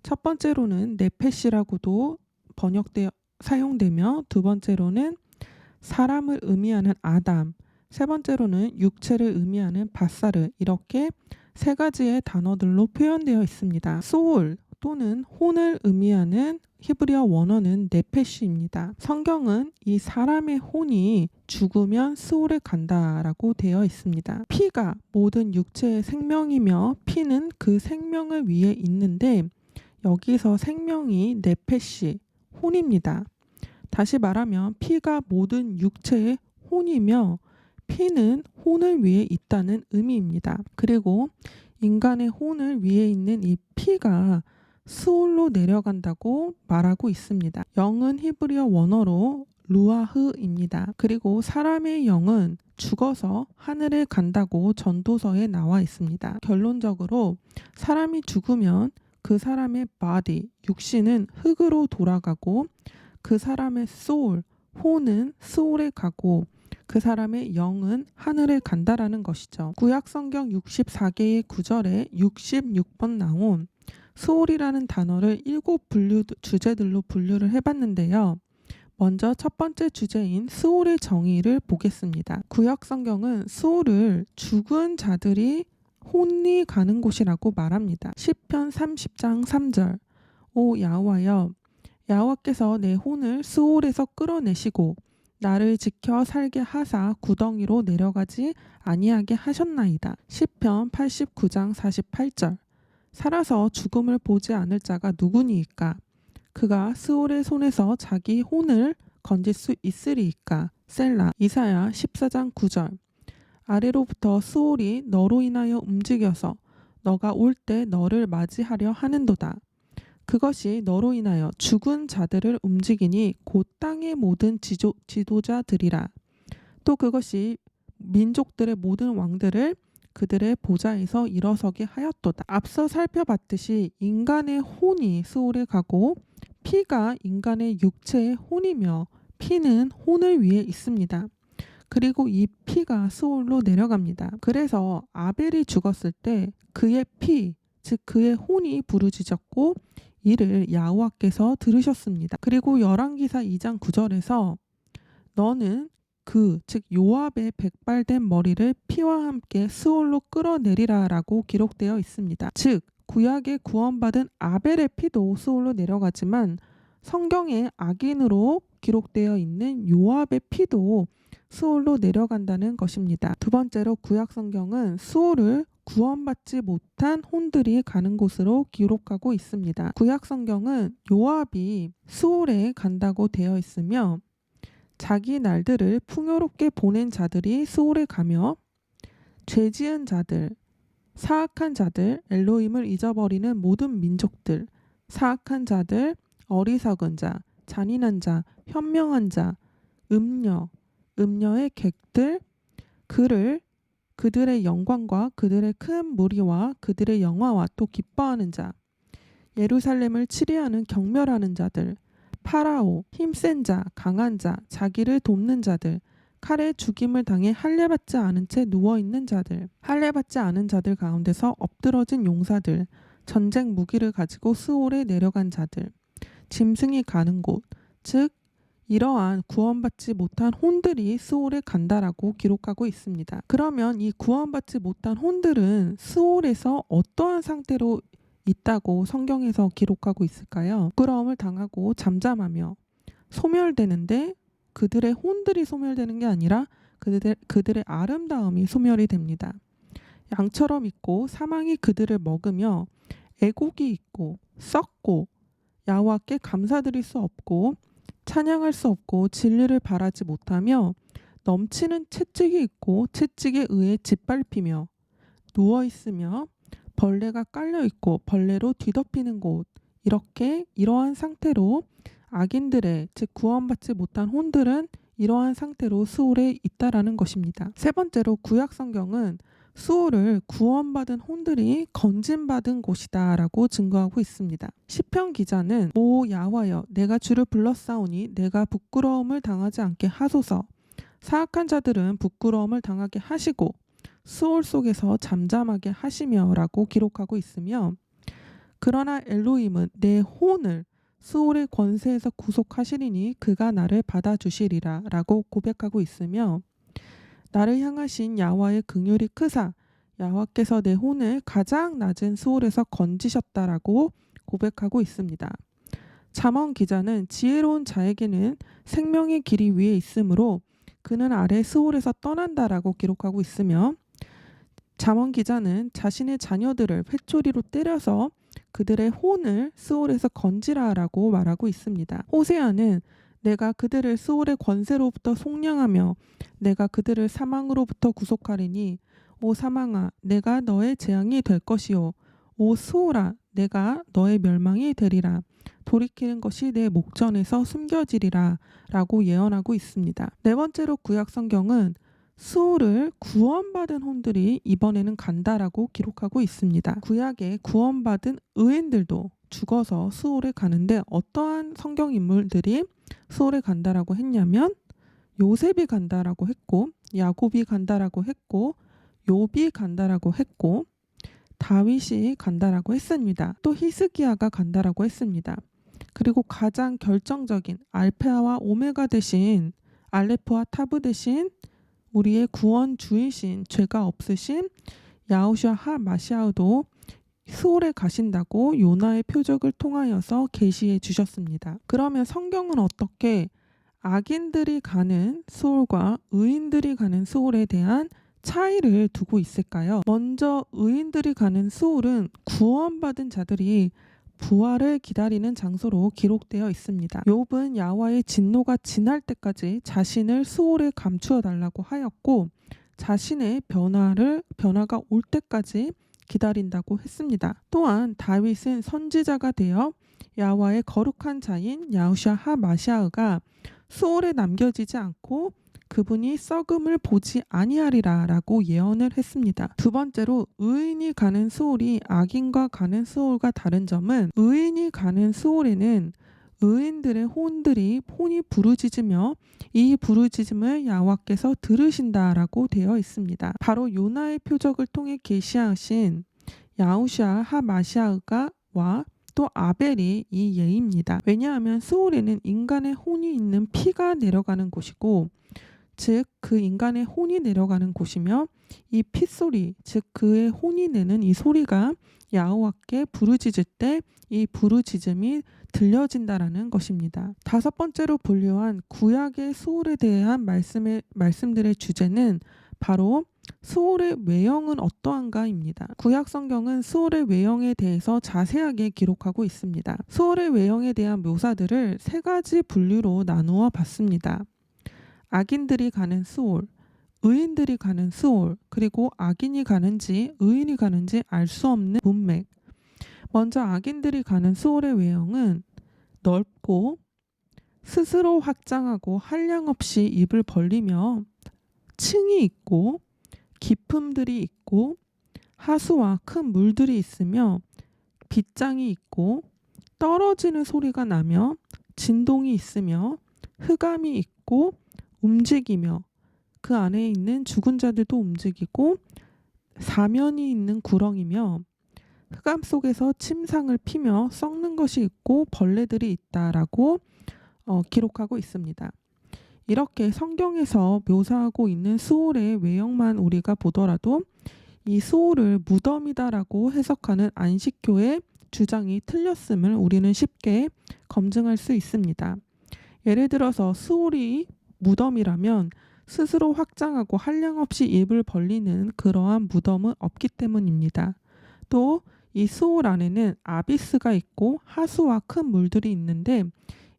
첫 번째로는 네페시라고도 사용되며 두 번째로는 사람을 의미하는 아담, 세 번째로는 육체를 의미하는 바사르 이렇게 세 가지의 단어들로 표현되어 있습니다. 소울 또는 혼을 의미하는 히브리어 원어는 네페시입니다. 성경은 이 사람의 혼이 죽으면 스올에 간다라고 되어 있습니다. 피가 모든 육체의 생명이며 피는 그 생명을 위해 있는데 여기서 생명이 네페시, 혼입니다. 다시 말하면 피가 모든 육체의 혼이며 피는 혼을 위해 있다는 의미입니다. 그리고 인간의 혼을 위해 있는 이 피가 스올로 내려간다고 말하고 있습니다. 영은 히브리어 원어로 루아흐입니다. 그리고 사람의 영은 죽어서 하늘에 간다고 전도서에 나와 있습니다. 결론적으로 사람이 죽으면 그 사람의 body, 육신은 흙으로 돌아가고 그 사람의 soul, 혼은 스올에 가고 그 사람의 영은 하늘에 간다라는 것이죠. 구약 성경 64개의 구절에 66번 나온 스올이라는 단어를 7 주제들로 분류를 해봤는데요. 먼저 첫 번째 주제인 스올의 정의를 보겠습니다. 구약 성경은 스올을 죽은 자들이 혼이 가는 곳이라고 말합니다. 시편 30장 3절 오 야호와여 야호와께서 내 혼을 스올에서 끌어내시고 나를 지켜 살게 하사 구덩이로 내려가지 아니하게 하셨나이다. 시편 89장 48절 살아서 죽음을 보지 않을 자가 누구니이까 그가 스올의 손에서 자기 혼을 건질 수 있으리이까 셀라. 이사야 14장 9절 아래로부터 스올이 너로 인하여 움직여서 너가 올 때 너를 맞이하려 하는도다. 그것이 너로 인하여 죽은 자들을 움직이니 곧 땅의 모든 지도자들이라. 또 그것이 민족들의 모든 왕들을 그들의 보좌에서 일어서게 하였도다. 앞서 살펴봤듯이 인간의 혼이 스올에 가고 피가 인간의 육체의 혼이며 피는 혼을 위해 있습니다. 그리고 이 피가 스올로 내려갑니다. 그래서 아벨이 죽었을 때 그의 피, 즉 그의 혼이 부르짖었고 이를 야호와께서 들으셨습니다. 그리고 열왕기사 2장 9절에서 너는 즉 요압의 백발된 머리를 피와 함께 스올로 끌어내리라 라고 기록되어 있습니다. 즉 구약에 구원받은 아벨의 피도 스올로 내려가지만 성경에 악인으로 기록되어 있는 요압의 피도 스올로 내려간다는 것입니다. 두 번째로 구약 성경은 스올을 구원받지 못한 혼들이 가는 곳으로 기록하고 있습니다. 구약 성경은 요압이 스올에 간다고 되어 있으며 자기 날들을 풍요롭게 보낸 자들이 스올에 가며 죄지은 자들, 사악한 자들, 엘로힘을 잊어버리는 모든 민족들, 사악한 자들, 어리석은 자, 잔인한 자, 현명한 자, 음녀의 객들, 그들의 영광과 그들의 큰 무리와 그들의 영화와 또 기뻐하는 자, 예루살렘을 치리하는 경멸하는 자들, 파라오, 힘센 자, 강한 자, 자기를 돕는 자들, 칼에 죽임을 당해 할례받지 않은 채 누워있는 자들, 할례받지 않은 자들 가운데서 엎드러진 용사들, 전쟁 무기를 가지고 스올에 내려간 자들, 짐승이 가는 곳, 즉 이러한 구원받지 못한 혼들이 스올에 간다라고 기록하고 있습니다. 그러면 이 구원받지 못한 혼들은 스올에서 어떠한 상태로 있다고 성경에서 기록하고 있을까요? 부끄러움을 당하고 잠잠하며 소멸되는데 그들의 혼들이 소멸되는 게 아니라 그들의 아름다움이 소멸이 됩니다. 양처럼 있고 사망이 그들을 먹으며 애곡이 있고 썩고 야호와께 감사드릴 수 없고 찬양할 수 없고 진리를 바라지 못하며 넘치는 채찍이 있고 채찍에 의해 짓밟히며 누워있으며 벌레가 깔려있고 벌레로 뒤덮이는 곳 이러한 상태로 악인들의 즉 구원받지 못한 혼들은 이러한 상태로 스올에 있다라는 것입니다. 세 번째로 구약 성경은 스올을 구원받은 혼들이 건진받은 곳이다 라고 증거하고 있습니다. 시편 기자는 오 야호와여 내가 주를 불렀사오니 내가 부끄러움을 당하지 않게 하소서. 사악한 자들은 부끄러움을 당하게 하시고 수올 속에서 잠잠하게 하시며 라고 기록하고 있으며, 그러나 엘로힘은 내 혼을 수올의 권세에서 구속하시리니 그가 나를 받아주시리라 라고 고백하고 있으며, 나를 향하신 야훼의 긍휼이 크사 야훼께서 내 혼을 가장 낮은 수올에서 건지셨다라고 고백하고 있습니다. 잠언 기자는 지혜로운 자에게는 생명의 길이 위에 있으므로 그는 아래 수올에서 떠난다라고 기록하고 있으며, 잠언 기자는 자신의 자녀들을 회초리로 때려서 그들의 혼을 수올에서 건지라라고 말하고 있습니다. 호세아는 내가 그들을 수올의 권세로부터 속량하며 내가 그들을 사망으로부터 구속하리니 오 사망아 내가 너의 재앙이 될 것이요 오 수올아 내가 너의 멸망이 되리라. 돌이키는 것이 내 목전에서 숨겨지리라 라고 예언하고 있습니다. 네 번째로 구약 성경은 수올을 구원받은 혼들이 이번에는 간다라고 기록하고 있습니다. 구약에 구원받은 의인들도 죽어서 수올에 가는데 어떠한 성경 인물들이 수올에 간다라고 했냐면 요셉이 간다라고 했고, 야곱이 간다라고 했고, 욥이 간다라고 했고, 다윗이 간다라고 했습니다. 또 히스기야가 간다라고 했습니다. 그리고 가장 결정적인 알파와 오메가 대신 알레프와 타브 대신 우리의 구원주이신 죄가 없으신 야후슈아 하 마시아도 수올에 가신다고 요나의 표적을 통하여서 계시해 주셨습니다. 그러면 성경은 어떻게 악인들이 가는 수올과 의인들이 가는 수올에 대한 차이를 두고 있을까요? 먼저 의인들이 가는 수올은 구원받은 자들이 부활을 기다리는 장소로 기록되어 있습니다. 욥은 야훼의 진노가 지날 때까지 자신을 수올에 감추어 달라고 하였고, 자신의 변화가 올 때까지 기다린다고 했습니다. 또한 다윗은 선지자가 되어 야훼의 거룩한 자인 야후슈아 하 마시아가 수올에 남겨지지 않고 그분이 썩음을 보지 아니하리라 라고 예언을 했습니다. 두 번째로 의인이 가는 수올이 악인과 가는 수올과 다른 점은, 의인이 가는 수올에는 의인들의 혼이 부르짖으며 이 부르짖음을 야훼께서 들으신다라고 되어 있습니다. 바로 요나의 표적을 통해 계시하신 야후슈아 하 마시아가 와 또 아벨이 이 예입니다. 왜냐하면 수올에는 인간의 혼이 있는 피가 내려가는 곳이고, 즉 그 인간의 혼이 내려가는 곳이며, 이 핏소리 즉 그의 혼이 내는 이 소리가 야호와께 부르짖을 때 이 부르짖음이 들려진다라는 것입니다. 다섯 번째로 분류한 구약의 수올에 대한 말씀들의 주제는 바로 수올의 외형은 어떠한가입니다. 구약 성경은 수올의 외형에 대해서 자세하게 기록하고 있습니다. 수올의 외형에 대한 묘사들을 세 가지 분류로 나누어 봤습니다. 악인들이 가는 수올, 의인들이 가는 수올, 그리고 악인이 가는지 의인이 가는지 알 수 없는 문맥. 먼저 악인들이 가는 수올의 외형은 넓고 스스로 확장하고 한량없이 입을 벌리며 층이 있고 깊음들이 있고 하수와 큰 물들이 있으며 빗장이 있고 떨어지는 소리가 나며 진동이 있으며 흑암이 있고 움직이며 그 안에 있는 죽은 자들도 움직이고 사면이 있는 구렁이며 흑암 속에서 침상을 피며 썩는 것이 있고 벌레들이 있다라고 기록하고 있습니다. 이렇게 성경에서 묘사하고 있는 수올의 외형만 우리가 보더라도 이 수올을 무덤이다라고 해석하는 안식교의 주장이 틀렸음을 우리는 쉽게 검증할 수 있습니다. 예를 들어서 수올이 무덤이라면 스스로 확장하고 한량없이 입을 벌리는 그러한 무덤은 없기 때문입니다. 또 이 수올 안에는 아비스가 있고 하수와 큰 물들이 있는데,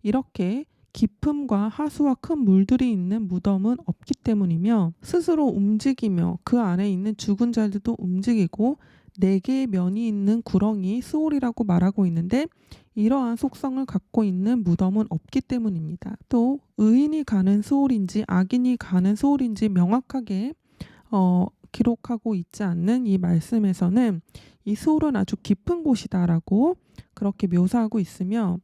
이렇게 깊음과 하수와 큰 물들이 있는 무덤은 없기 때문이며, 스스로 움직이며 그 안에 있는 죽은 자들도 움직이고 4개의 면이 있는 구렁이 수올이라고 말하고 있는데, 이러한 속성을 갖고 있는 무덤은 없기 때문입니다. 또 의인이 가는 수올인지 악인이 가는 수올인지 명확하게 기록하고 있지 않는 이 말씀에서는 이 수올은 아주 깊은 곳이다라고 그렇게 묘사하고 있으며,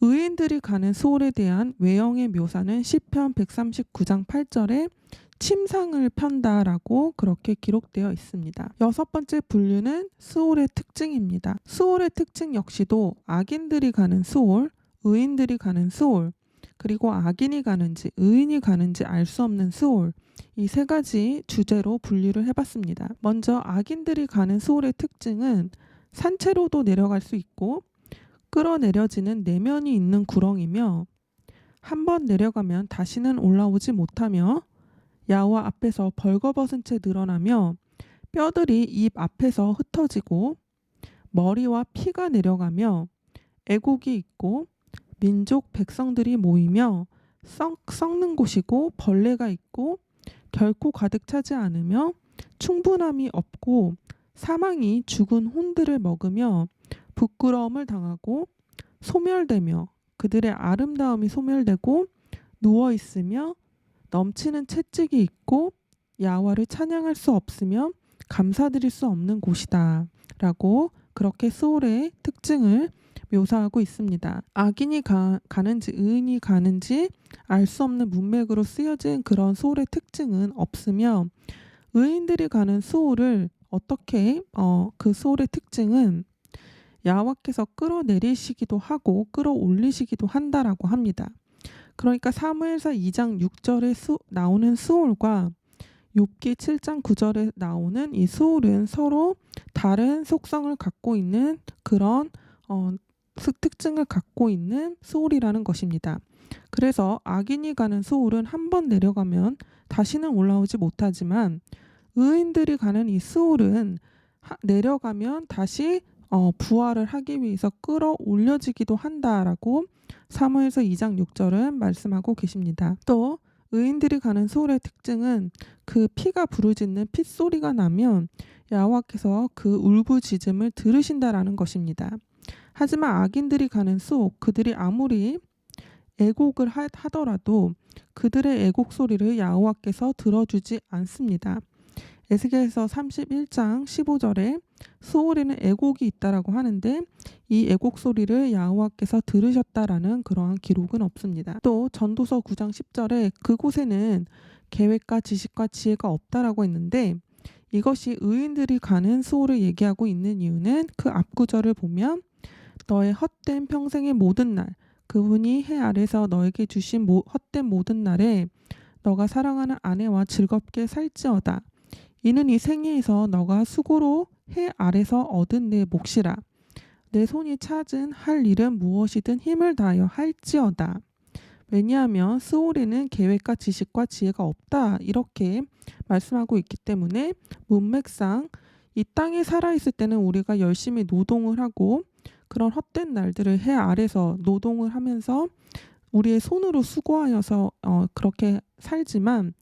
의인들이 가는 수올에 대한 외형의 묘사는 시편 139장 8절에 침상을 편다라고 그렇게 기록되어 있습니다. 여섯 번째 분류는 수올의 특징입니다. 수올의 특징 역시도 악인들이 가는 수올, 의인들이 가는 수올, 그리고 악인이 가는지 의인이 가는지 알 수 없는 수올, 이 세 가지 주제로 분류를 해봤습니다. 먼저 악인들이 가는 수올의 특징은 산채로도 내려갈 수 있고 끌어내려지는 내면이 있는 구렁이며 한 번 내려가면 다시는 올라오지 못하며 야와 앞에서 벌거벗은 채 늘어나며 뼈들이 입 앞에서 흩어지고 머리와 피가 내려가며 애곡이 있고 민족 백성들이 모이며 썩는 곳이고 벌레가 있고 결코 가득 차지 않으며 충분함이 없고 사망이 죽은 혼들을 먹으며 부끄러움을 당하고 소멸되며 그들의 아름다움이 소멸되고 누워있으며 넘치는 채찍이 있고 야와를 찬양할 수 없으며 감사드릴 수 없는 곳이다 라고 그렇게 수올의 특징을 묘사하고 있습니다. 악인이 가는지 의인이 가는지 알 수 없는 문맥으로 쓰여진 그런 수올의 특징은 없으며 의인들이 가는 수올을 어떻게 그 수올의 특징은 야와께서 끌어내리시기도 하고 끌어올리시기도 한다라고 합니다. 그러니까 사무엘상 2장 6절에 나오는 수올과 욥기 7장 9절에 나오는 이 수올은 서로 다른 속성을 갖고 있는 그런 특징을 갖고 있는 수올이라는 것입니다. 그래서 악인이 가는 수올은 한 번 내려가면 다시는 올라오지 못하지만 의인들이 가는 이 수올은 내려가면 다시 부활을 하기 위해서 끌어올려지기도 한다라고 사무엘서 2장 6절은 말씀하고 계십니다. 또 의인들이 가는 수올의 특징은 그 피가 부르짖는 핏소리가 나면 야호와께서 그 울부짖음을 들으신다라는 것입니다. 하지만 악인들이 가는 수올, 그들이 아무리 애곡을 하더라도 그들의 애곡 소리를 야호와께서 들어주지 않습니다. 에스겔서 31장 15절에 수올에는 애곡이 있다라고 하는데 이 애곡 소리를 야호와께서 들으셨다라는 그러한 기록은 없습니다. 또 전도서 9장 10절에 그곳에는 계획과 지식과 지혜가 없다라고 했는데 이것이 의인들이 가는 수올을 얘기하고 있는 이유는 그 앞구절을 보면 너의 헛된 평생의 모든 날 그분이 해 아래서 너에게 주신 헛된 모든 날에 너가 사랑하는 아내와 즐겁게 살지어다. 이는 이 생애에서 너가 수고로 해 아래서 얻은 내 몫이라. 내 손이 찾은 할 일은 무엇이든 힘을 다하여 할지어다. 왜냐하면 스올에는 계획과 지식과 지혜가 없다. 이렇게 말씀하고 있기 때문에 문맥상 이 땅에 살아있을 때는 우리가 열심히 노동을 하고 그런 헛된 날들을 해 아래서 노동을 하면서 우리의 손으로 수고하여서 그렇게 살지만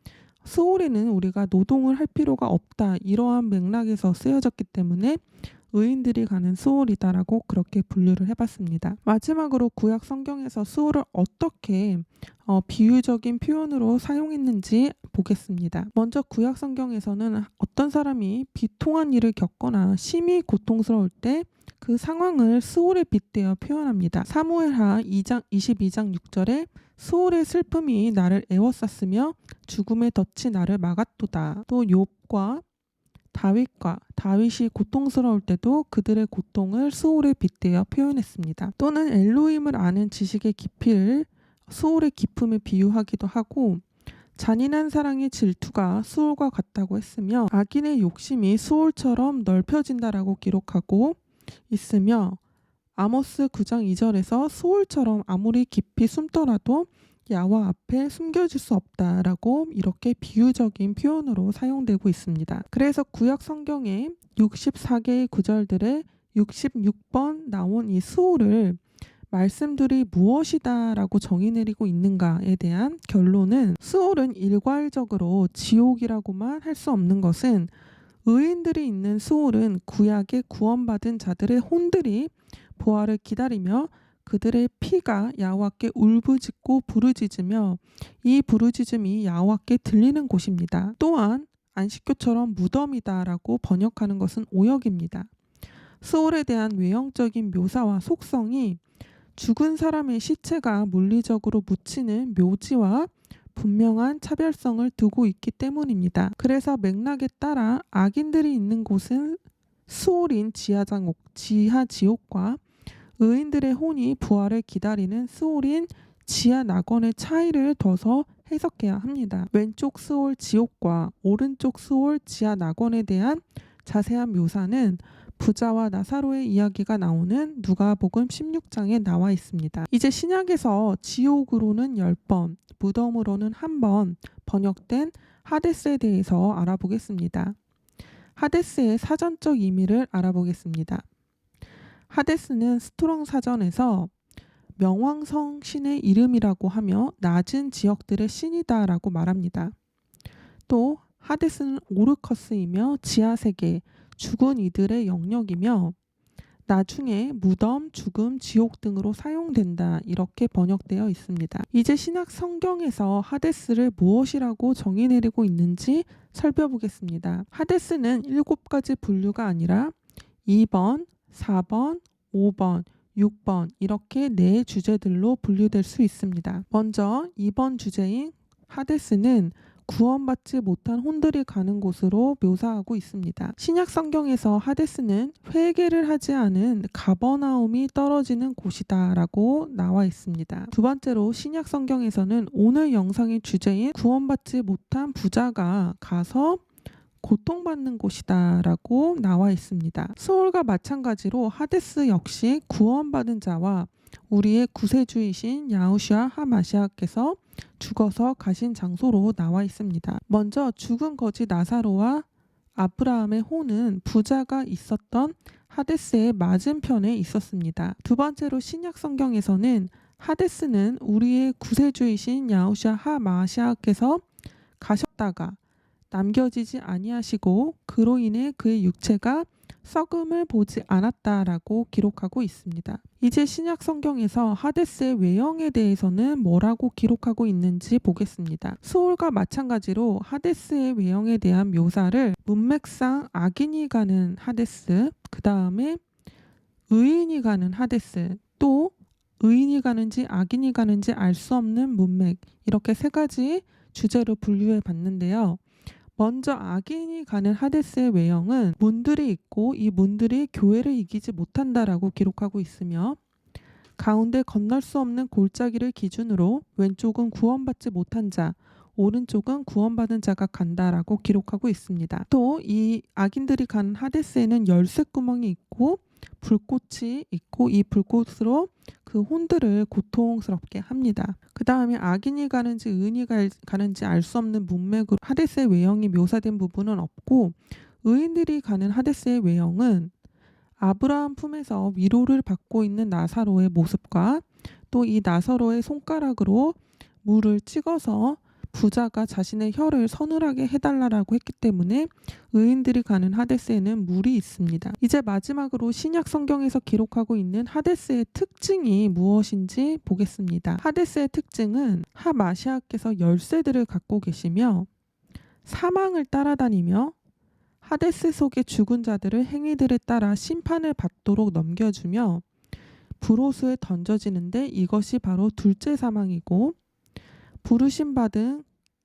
스올에는 우리가 노동을 할 필요가 없다. 이러한 맥락에서 쓰여졌기 때문에 의인들이 가는 스올이다라고 그렇게 분류를 해봤습니다. 마지막으로 구약 성경에서 스올을 어떻게 비유적인 표현으로 사용했는지 보겠습니다. 먼저 구약 성경에서는 어떤 사람이 비통한 일을 겪거나 심히 고통스러울 때 그 상황을 스올에 빗대어 표현합니다. 사무엘하 22장 6절에 스올의 슬픔이 나를 애워쌌으며 죽음의 덫이 나를 막았도다. 또 욥과 다윗이 고통스러울 때도 그들의 고통을 스올에 빗대어 표현했습니다. 또는 엘로힘을 아는 지식의 깊이를 스올의 깊음에 비유하기도 하고 잔인한 사랑의 질투가 스올과 같다고 했으며 악인의 욕심이 스올처럼 넓혀진다라고 기록하고 있으며 아모스 9장 2절에서 스올처럼 아무리 깊이 숨더라도 야와 앞에 숨겨질 수 없다라고 이렇게 비유적인 표현으로 사용되고 있습니다. 그래서 구약 성경의 64개의 구절들의 66번 나온 이 스올을 말씀들이 무엇이다라고 정의 내리고 있는가에 대한 결론은 스올은 일괄적으로 지옥이라고만 할 수 없는 것은 의인들이 있는 스올은 구약의 구원받은 자들의 혼들이 부활을 기다리며 그들의 피가 야호와께 울부짖고 부르짖으며 이 부르짖음이 야호와께 들리는 곳입니다. 또한 안식교처럼 무덤이다라고 번역하는 것은 오역입니다. 스올에 대한 외형적인 묘사와 속성이 죽은 사람의 시체가 물리적으로 묻히는 묘지와 분명한 차별성을 두고 있기 때문입니다. 그래서 맥락에 따라 악인들이 있는 곳은 수올인 지하 지옥과 의인들의 혼이 부활을 기다리는 수올인 지하 낙원의 차이를 둬서 해석해야 합니다. 왼쪽 수올 지옥과 오른쪽 수올 지하 낙원에 대한 자세한 묘사는 부자와 나사로의 이야기가 나오는 누가복음 16장에 나와 있습니다. 이제 신약에서 지옥으로는 10번, 무덤으로는 1번 번역된 하데스에 대해서 알아보겠습니다. 하데스의 사전적 의미를 알아보겠습니다. 하데스는 스트롱 사전에서 명왕성 신의 이름이라고 하며 낮은 지역들의 신이다라고 말합니다. 또 하데스는 오르커스이며 지하세계, 죽은 이들의 영역이며 나중에 무덤, 죽음, 지옥 등으로 사용된다 이렇게 번역되어 있습니다. 이제 신약 성경에서 하데스를 무엇이라고 정의 내리고 있는지 살펴보겠습니다. 하데스는 7가지 분류가 아니라 2번, 4번, 5번, 6번 이렇게 4주제들로 분류될 수 있습니다. 먼저 2번 주제인 하데스는 구원받지 못한 혼들이 가는 곳으로 묘사하고 있습니다. 신약 성경에서 하데스는 회개를 하지 않은 가버나움이 떨어지는 곳이다 라고 나와 있습니다. 두 번째로 신약 성경에서는 오늘 영상의 주제인 구원받지 못한 부자가 가서 고통받는 곳이다 라고 나와 있습니다. 수올과 마찬가지로 하데스 역시 구원받은 자와 우리의 구세주이신 야후슈아 하마시아께서 죽어서 가신 장소로 나와 있습니다. 먼저 죽은 거지 나사로와 아브라함의 혼은 부자가 있었던 하데스의 맞은편에 있었습니다. 두 번째로 신약 성경에서는 하데스는 우리의 구세주이신 야후슈아 하마시아께서 가셨다가 남겨지지 아니하시고 그로 인해 그의 육체가 썩음을 보지 않았다라고 기록하고 있습니다. 이제 신약 성경에서 하데스의 외형에 대해서는 뭐라고 기록하고 있는지 보겠습니다. 수올과 마찬가지로 하데스의 외형에 대한 묘사를 문맥상 악인이 가는 하데스, 그 다음에 의인이 가는 하데스, 또 의인이 가는지 악인이 가는지 알 수 없는 문맥, 이렇게 3가지 주제로 분류해 봤는데요. 먼저 악인이 가는 하데스의 외형은 문들이 있고 이 문들이 교회를 이기지 못한다라고 기록하고 있으며 가운데 건널 수 없는 골짜기를 기준으로 왼쪽은 구원받지 못한 자, 오른쪽은 구원받은 자가 간다라고 기록하고 있습니다. 또 이 악인들이 가는 하데스에는 열쇠구멍이 있고 불꽃이 있고 이 불꽃으로 그 혼들을 고통스럽게 합니다. 그 다음에 악인이 가는지 의인이 가는지 알 수 없는 문맥으로 하데스의 외형이 묘사된 부분은 없고 의인들이 가는 하데스의 외형은 아브라함 품에서 위로를 받고 있는 나사로의 모습과 또 이 나사로의 손가락으로 물을 찍어서 부자가 자신의 혀를 서늘하게 해달라고 했기 때문에 의인들이 가는 하데스에는 물이 있습니다. 이제 마지막으로 신약 성경에서 기록하고 있는 하데스의 특징이 무엇인지 보겠습니다. 하데스의 특징은 하마시아께서 열쇠들을 갖고 계시며 사망을 따라다니며 하데스 속의 죽은 자들을 행위들에 따라 심판을 받도록 넘겨주며 불호수에 던져지는데 이것이 바로 둘째 사망이고 부르심 받은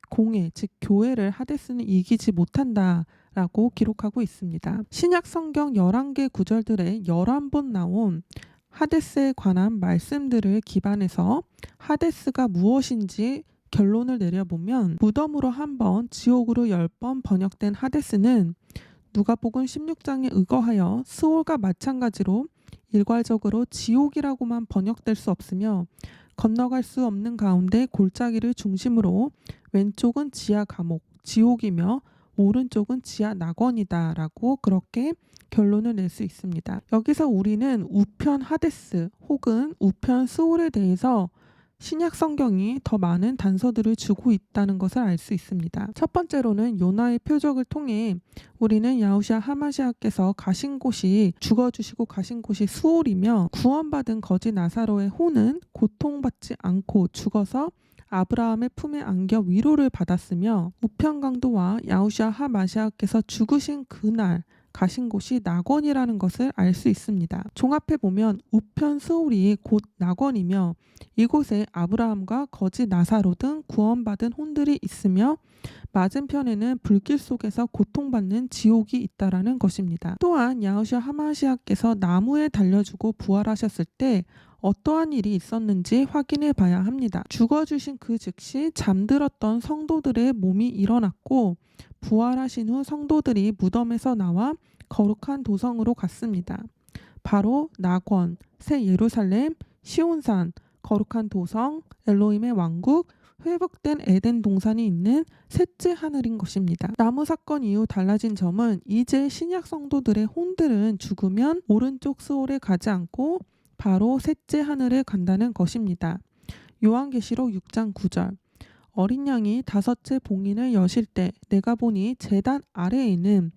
공회, 즉 교회를 하데스는 이기지 못한다라고 기록하고 있습니다. 신약 성경 11개 구절들에 11번 나온 하데스에 관한 말씀들을 기반해서 하데스가 무엇인지 결론을 내려보면 무덤으로 1번, 지옥으로 10번 번역된 하데스는 누가복음 16장에 의거하여 스올과 마찬가지로 일괄적으로 지옥이라고만 번역될 수 없으며 건너갈 수 없는 가운데 골짜기를 중심으로 왼쪽은 지하 감옥, 지옥이며 오른쪽은 지하 낙원이다 라고 그렇게 결론을 낼 수 있습니다. 여기서 우리는 우편 하데스 혹은 우편 스올에 대해서 신약 성경이 더 많은 단서들을 주고 있다는 것을 알 수 있습니다. 첫 번째로는 요나의 표적을 통해 우리는 야후슈아 하마시아께서 가신 곳이 죽어주시고 가신 곳이 수올이며 구원받은 거지 나사로의 혼은 고통받지 않고 죽어서 아브라함의 품에 안겨 위로를 받았으며 우편 강도와 야후슈아 하마시아께서 죽으신 그날 가신 곳이 낙원이라는 것을 알 수 있습니다. 종합해 보면 우편 스올이 곧 낙원이며 이곳에 아브라함과 거지 나사로 등 구원받은 혼들이 있으며 맞은편에는 불길 속에서 고통받는 지옥이 있다라는 것입니다. 또한 야후슈아 하마시아께서 나무에 달려주고 부활하셨을 때 어떠한 일이 있었는지 확인해 봐야 합니다. 죽어주신 그 즉시 잠들었던 성도들의 몸이 일어났고 부활하신 후 성도들이 무덤에서 나와 거룩한 도성으로 갔습니다. 바로 낙원, 새 예루살렘, 시온산, 거룩한 도성, 엘로힘의 왕국, 회복된 에덴 동산이 있는 셋째 하늘인 것입니다. 나무 사건 이후 달라진 점은 이제 신약 성도들의 혼들은 죽으면 오른쪽 스올에 가지 않고 바로 셋째 하늘에 간다는 것입니다. 요한계시록 6장 9절 어린 양이 다섯째 봉인을 여실 때 내가 보니 제단 아래에는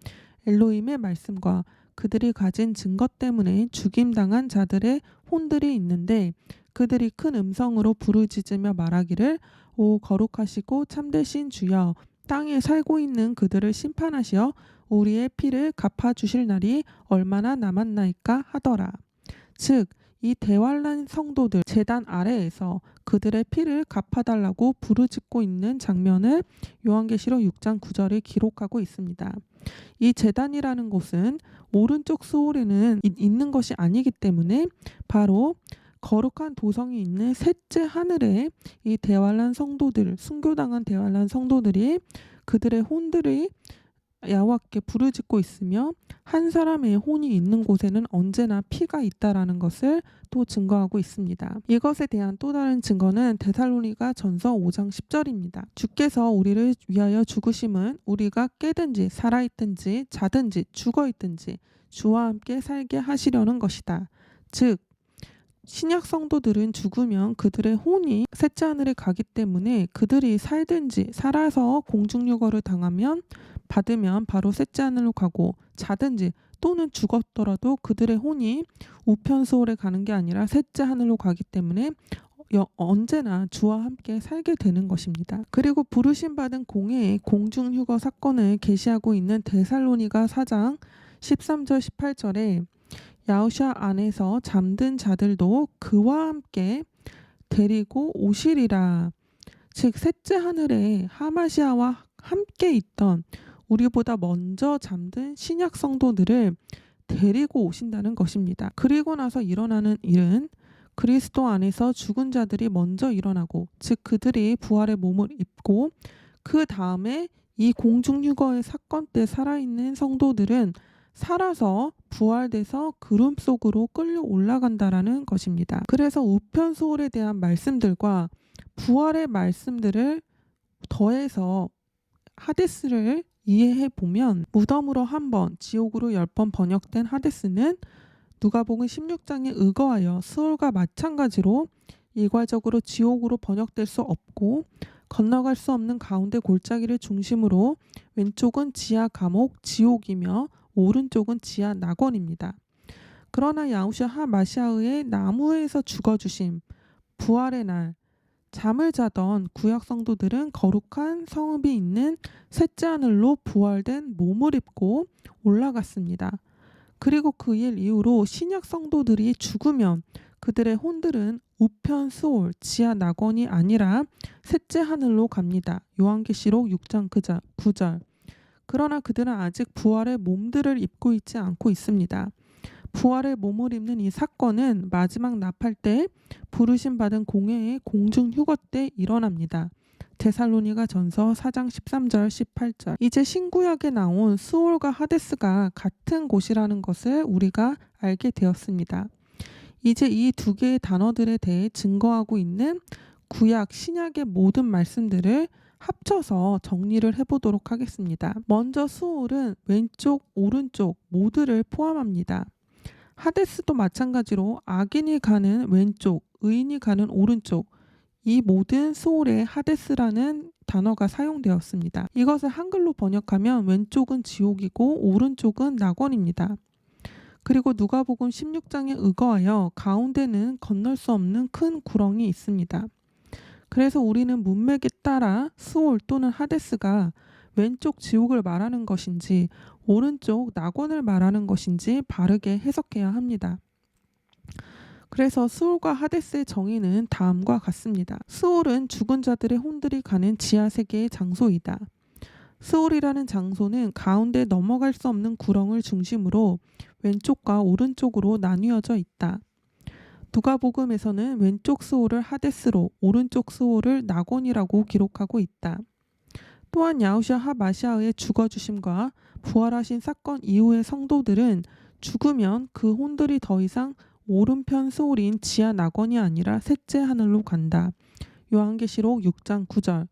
엘로힘의 말씀과 그들이 가진 증거 때문에 죽임당한 자들의 혼들이 있는데 그들이 큰 음성으로 부르짖으며 말하기를 오 거룩하시고 참되신 주여 땅에 살고 있는 그들을 심판하시어 우리의 피를 갚아주실 날이 얼마나 남았나이까 하더라. 즉 이 대환란 성도들 제단 아래에서 그들의 피를 갚아달라고 부르짖고 있는 장면을 요한계시록 6장 9절에 기록하고 있습니다. 이 제단이라는 곳은 오른쪽 스올에는 있는 것이 아니기 때문에 바로 거룩한 도성이 있는 셋째 하늘에 이 대환란 성도들, 순교당한 대환란 성도들이 그들의 혼들이 야호와께 부르짖고 있으며 한 사람의 혼이 있는 곳에는 언제나 피가 있다라는 것을 또 증거하고 있습니다. 이것에 대한 또 다른 증거는 데살로니가 전서 5장 10절입니다. 주께서 우리를 위하여 죽으심은 우리가 깨든지 살아있든지 자든지 죽어있든지 주와 함께 살게 하시려는 것이다. 즉 신약 성도들은 죽으면 그들의 혼이 셋째 하늘에 가기 때문에 그들이 살든지 살아서 공중유거를 받으면 바로 셋째 하늘로 가고 자든지 또는 죽었더라도 그들의 혼이 우편 스올에 가는 게 아니라 셋째 하늘로 가기 때문에 언제나 주와 함께 살게 되는 것입니다. 그리고 부르심 받은 공회의 공중휴거 사건을 계시하고 있는 데살로니가 4장 13절 18절에 야후슈아 안에서 잠든 자들도 그와 함께 데리고 오시리라. 즉 셋째 하늘에 하마시아와 함께 있던 우리보다 먼저 잠든 신약 성도들을 데리고 오신다는 것입니다. 그리고 나서 일어나는 일은 그리스도 안에서 죽은 자들이 먼저 일어나고 즉 그들이 부활의 몸을 입고 그 다음에 이 공중휴거의 사건 때 살아있는 성도들은 살아서 부활돼서 구름 속으로 끌려 올라간다라는 것입니다. 그래서 우편 소홀에 대한 말씀들과 부활의 말씀들을 더해서 하데스를 이해해 보면 무덤으로 한 번, 지옥으로 10번 번역된 하데스는 누가복음 16장에 의거하여 스올과 마찬가지로 일괄적으로 지옥으로 번역될 수 없고 건너갈 수 없는 가운데 골짜기를 중심으로 왼쪽은 지하 감옥, 지옥이며 오른쪽은 지하 낙원입니다. 그러나 야후슈아 하마시아의 나무에서 죽어주심, 부활의 날, 잠을 자던 구약 성도들은 거룩한 성읍이 있는 셋째 하늘로 부활된 몸을 입고 올라갔습니다. 그리고 그 일 이후로 신약 성도들이 죽으면 그들의 혼들은 우편 스올, 지하 낙원이 아니라 셋째 하늘로 갑니다. 요한계시록 6장 9절. 그러나 그들은 아직 부활의 몸들을 입고 있지 않고 있습니다. 부활의 몸을 입는 이 사건은 마지막 나팔 때 부르심 받은 공회의 공중 휴거 때 일어납니다. 데살로니가 전서 4장 13절 18절. 이제 신구약에 나온 스올과 하데스가 같은 곳이라는 것을 우리가 알게 되었습니다. 이제 이 두 개의 단어들에 대해 증거하고 있는 구약, 신약의 모든 말씀들을 합쳐서 정리를 해보도록 하겠습니다. 먼저 스올은 왼쪽, 오른쪽 모두를 포함합니다. 하데스도 마찬가지로 악인이 가는 왼쪽, 의인이 가는 오른쪽, 이 모든 스올에 하데스라는 단어가 사용되었습니다. 이것을 한글로 번역하면 왼쪽은 지옥이고 오른쪽은 낙원입니다. 그리고 누가복음 16장에 의거하여 가운데는 건널 수 없는 큰 구렁이 있습니다. 그래서 우리는 문맥에 따라 스올 또는 하데스가 왼쪽 지옥을 말하는 것인지 오른쪽 낙원을 말하는 것인지 바르게 해석해야 합니다. 그래서 스올과 하데스의 정의는 다음과 같습니다. 스올은 죽은 자들의 혼들이 가는 지하 세계의 장소이다. 스올이라는 장소는 가운데 넘어갈 수 없는 구렁을 중심으로 왼쪽과 오른쪽으로 나뉘어져 있다. 누가복음에서는 왼쪽 스올을 하데스로 오른쪽 스올을 낙원이라고 기록하고 있다. 또한 야후샤 하마시아의 죽어주심과 부활하신 사건 이후의 성도들은 죽으면 그 혼들이 더 이상 오른편 스올인 지하 낙원이 아니라 셋째 하늘로 간다. 요한계시록 6장 9절.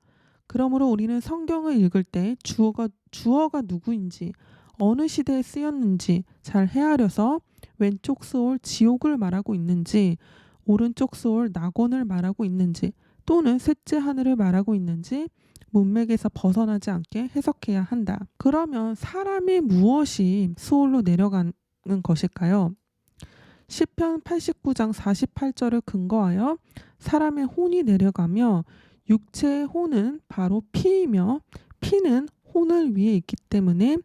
그러므로 우리는 성경을 읽을 때 주어가 누구인지 어느 시대에 쓰였는지 잘 헤아려서 왼쪽 스올 지옥을 말하고 있는지 오른쪽 스올 낙원을 말하고 있는지 또는 셋째 하늘을 말하고 있는지 문맥에서 벗어나지 않게 해석해야 한다. 그러면 사람이 무엇이 스올로 내려가는 것일까요? 시편 89장 48절을 근거하여 사람의 혼이 내려가며 육체의 혼은 바로 피이며 피는 혼을 위에 있기 때문에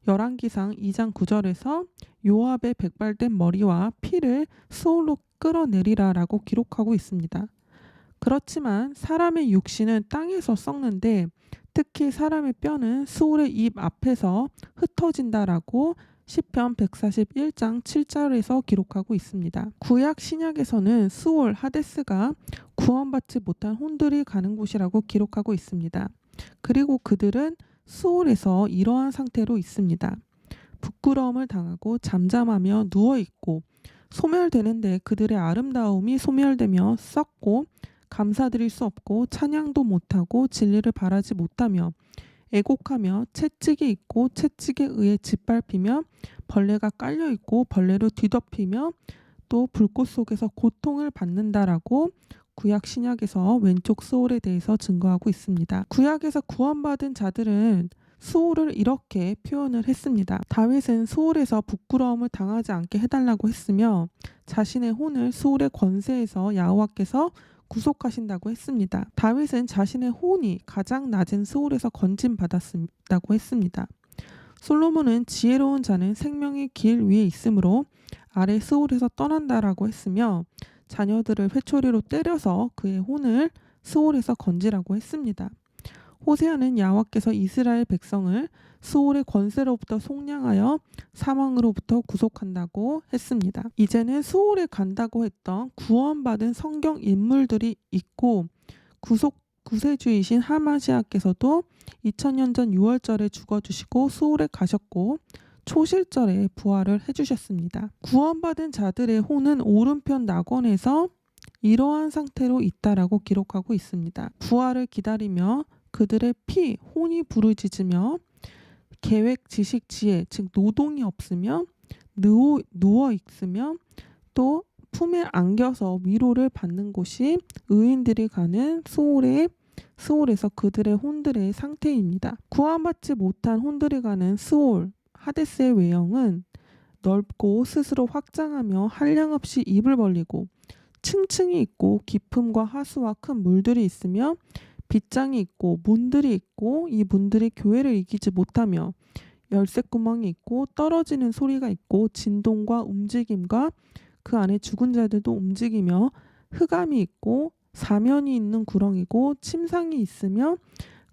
열왕기상 2장 9절에서 요압의 백발된 머리와 피를 스올로 끌어내리라 라고 기록하고 있습니다. 그렇지만 사람의 육신은 땅에서 썩는데 특히 사람의 뼈는 스올의 입 앞에서 흩어진다라고 시편 141장 7절에서 기록하고 있습니다. 구약 신약에서는 스올, 하데스가 구원받지 못한 혼들이 가는 곳이라고 기록하고 있습니다. 그리고 그들은 스올에서 이러한 상태로 있습니다. 부끄러움을 당하고 잠잠하며 누워있고 소멸되는데 그들의 아름다움이 소멸되며 썩고 감사드릴 수 없고 찬양도 못하고 진리를 바라지 못하며 애곡하며 채찍이 있고 채찍에 의해 짓밟히며 벌레가 깔려있고 벌레로 뒤덮이며 또 불꽃 속에서 고통을 받는다라고 구약 신약에서 왼쪽 스올에 대해서 증거하고 있습니다. 구약에서 구원받은 자들은 스올을 이렇게 표현을 했습니다. 다윗은 스올에서 부끄러움을 당하지 않게 해달라고 했으며 자신의 혼을 스올의 권세에서 여호와께서 구속하신다고 했습니다. 다윗은 자신의 혼이 가장 낮은 스올에서 건진받았다고 했습니다. 솔로몬은 지혜로운 자는 생명의 길 위에 있으므로 아래 스올에서 떠난다라고 했으며 자녀들을 회초리로 때려서 그의 혼을 스올에서 건지라고 했습니다. 호세아는 여호와께서 이스라엘 백성을 스올의 권세로부터 속량하여 사망으로부터 구속한다고 했습니다. 이제는 스올에 간다고 했던 구원받은 성경 인물들이 있고 구세주이신 하마시아께서도 2000년 전 6월절에 죽어주시고 스올에 가셨고 초실절에 부활을 해주셨습니다. 구원받은 자들의 혼은 오른편 낙원에서 이러한 상태로 있다라고 기록하고 있습니다. 부활을 기다리며 그들의 피, 혼이 부르짖으며 계획, 지식, 지혜, 즉 노동이 없으며 누워 있으며 또 품에 안겨서 위로를 받는 곳이 의인들이 가는 스올에서 그들의 혼들의 상태입니다. 구원받지 못한 혼들이 가는 스올, 하데스의 외형은 넓고 스스로 확장하며 한량없이 입을 벌리고 층층이 있고 깊음과 하수와 큰 물들이 있으며 빗장이 있고 문들이 있고 이 문들이 교회를 이기지 못하며 열쇠구멍이 있고 떨어지는 소리가 있고 진동과 움직임과 그 안에 죽은 자들도 움직이며 흑암이 있고 사면이 있는 구렁이고 침상이 있으며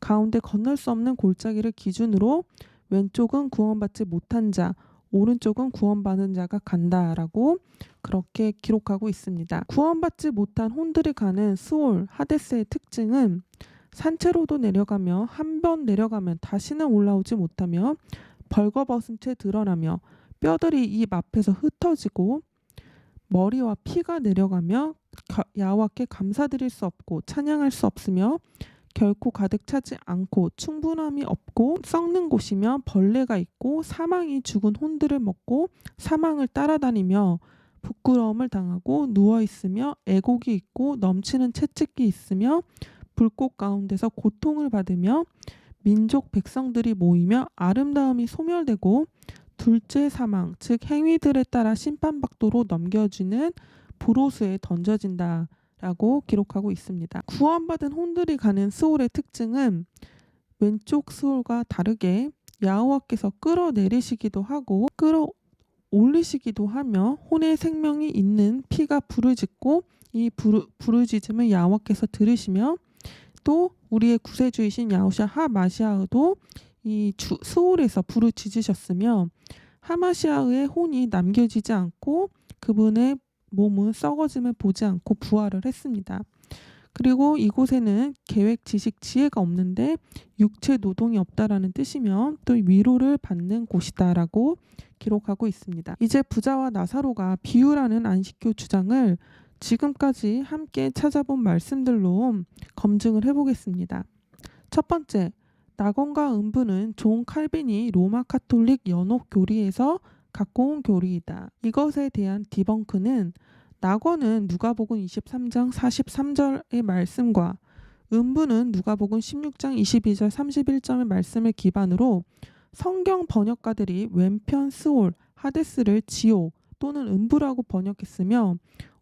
가운데 건널 수 없는 골짜기를 기준으로 왼쪽은 구원받지 못한 자, 오른쪽은 구원받은 자가 간다라고 그렇게 기록하고 있습니다. 구원받지 못한 혼들이 가는 스올, 하데스의 특징은 산채로도 내려가며 한 번 내려가면 다시는 올라오지 못하며 벌거벗은 채 드러나며 뼈들이 입 앞에서 흩어지고 머리와 피가 내려가며 여호와께 감사드릴 수 없고 찬양할 수 없으며 결코 가득 차지 않고 충분함이 없고 썩는 곳이며 벌레가 있고 사망이 죽은 혼들을 먹고 사망을 따라다니며 부끄러움을 당하고 누워있으며 애곡이 있고 넘치는 채찍이 있으며 불꽃 가운데서 고통을 받으며 민족 백성들이 모이며 아름다움이 소멸되고 둘째 사망 즉 행위들에 따라 심판박도로 넘겨지는 불호수에 던져진다 라고 기록하고 있습니다. 구원받은 혼들이 가는 스올의 특징은 왼쪽 스올과 다르게 야호와께서 끌어내리시기도 하고 끌어올리시기도 하며 혼의 생명이 있는 피가 부르짖고 이 부르짖음을 야호와께서 들으시며 또 우리의 구세주이신 야호샤 하마시아흐도 이 스올에서 부르짖으셨으며 하마시아흐의 혼이 남겨지지 않고 그분의 몸은 썩어짐을 보지 않고 부활을 했습니다. 그리고 이곳에는 계획, 지식, 지혜가 없는데 육체 노동이 없다라는 뜻이며 또 위로를 받는 곳이다라고 기록하고 있습니다. 이제 부자와 나사로가 비유라는 안식교 주장을 지금까지 함께 찾아본 말씀들로 검증을 해보겠습니다. 첫 번째, 낙원과 음부는 존 칼빈이 로마 카톨릭 연옥 교리에서 갖고 온 교리이다. 이것에 대한 디벙크는 낙원은 누가복음 23장 43절의 말씀과 음부는 누가복음 16장 22절 31절의 말씀을 기반으로 성경 번역가들이 왼편 스올, 하데스를 지옥 또는 음부라고 번역했으며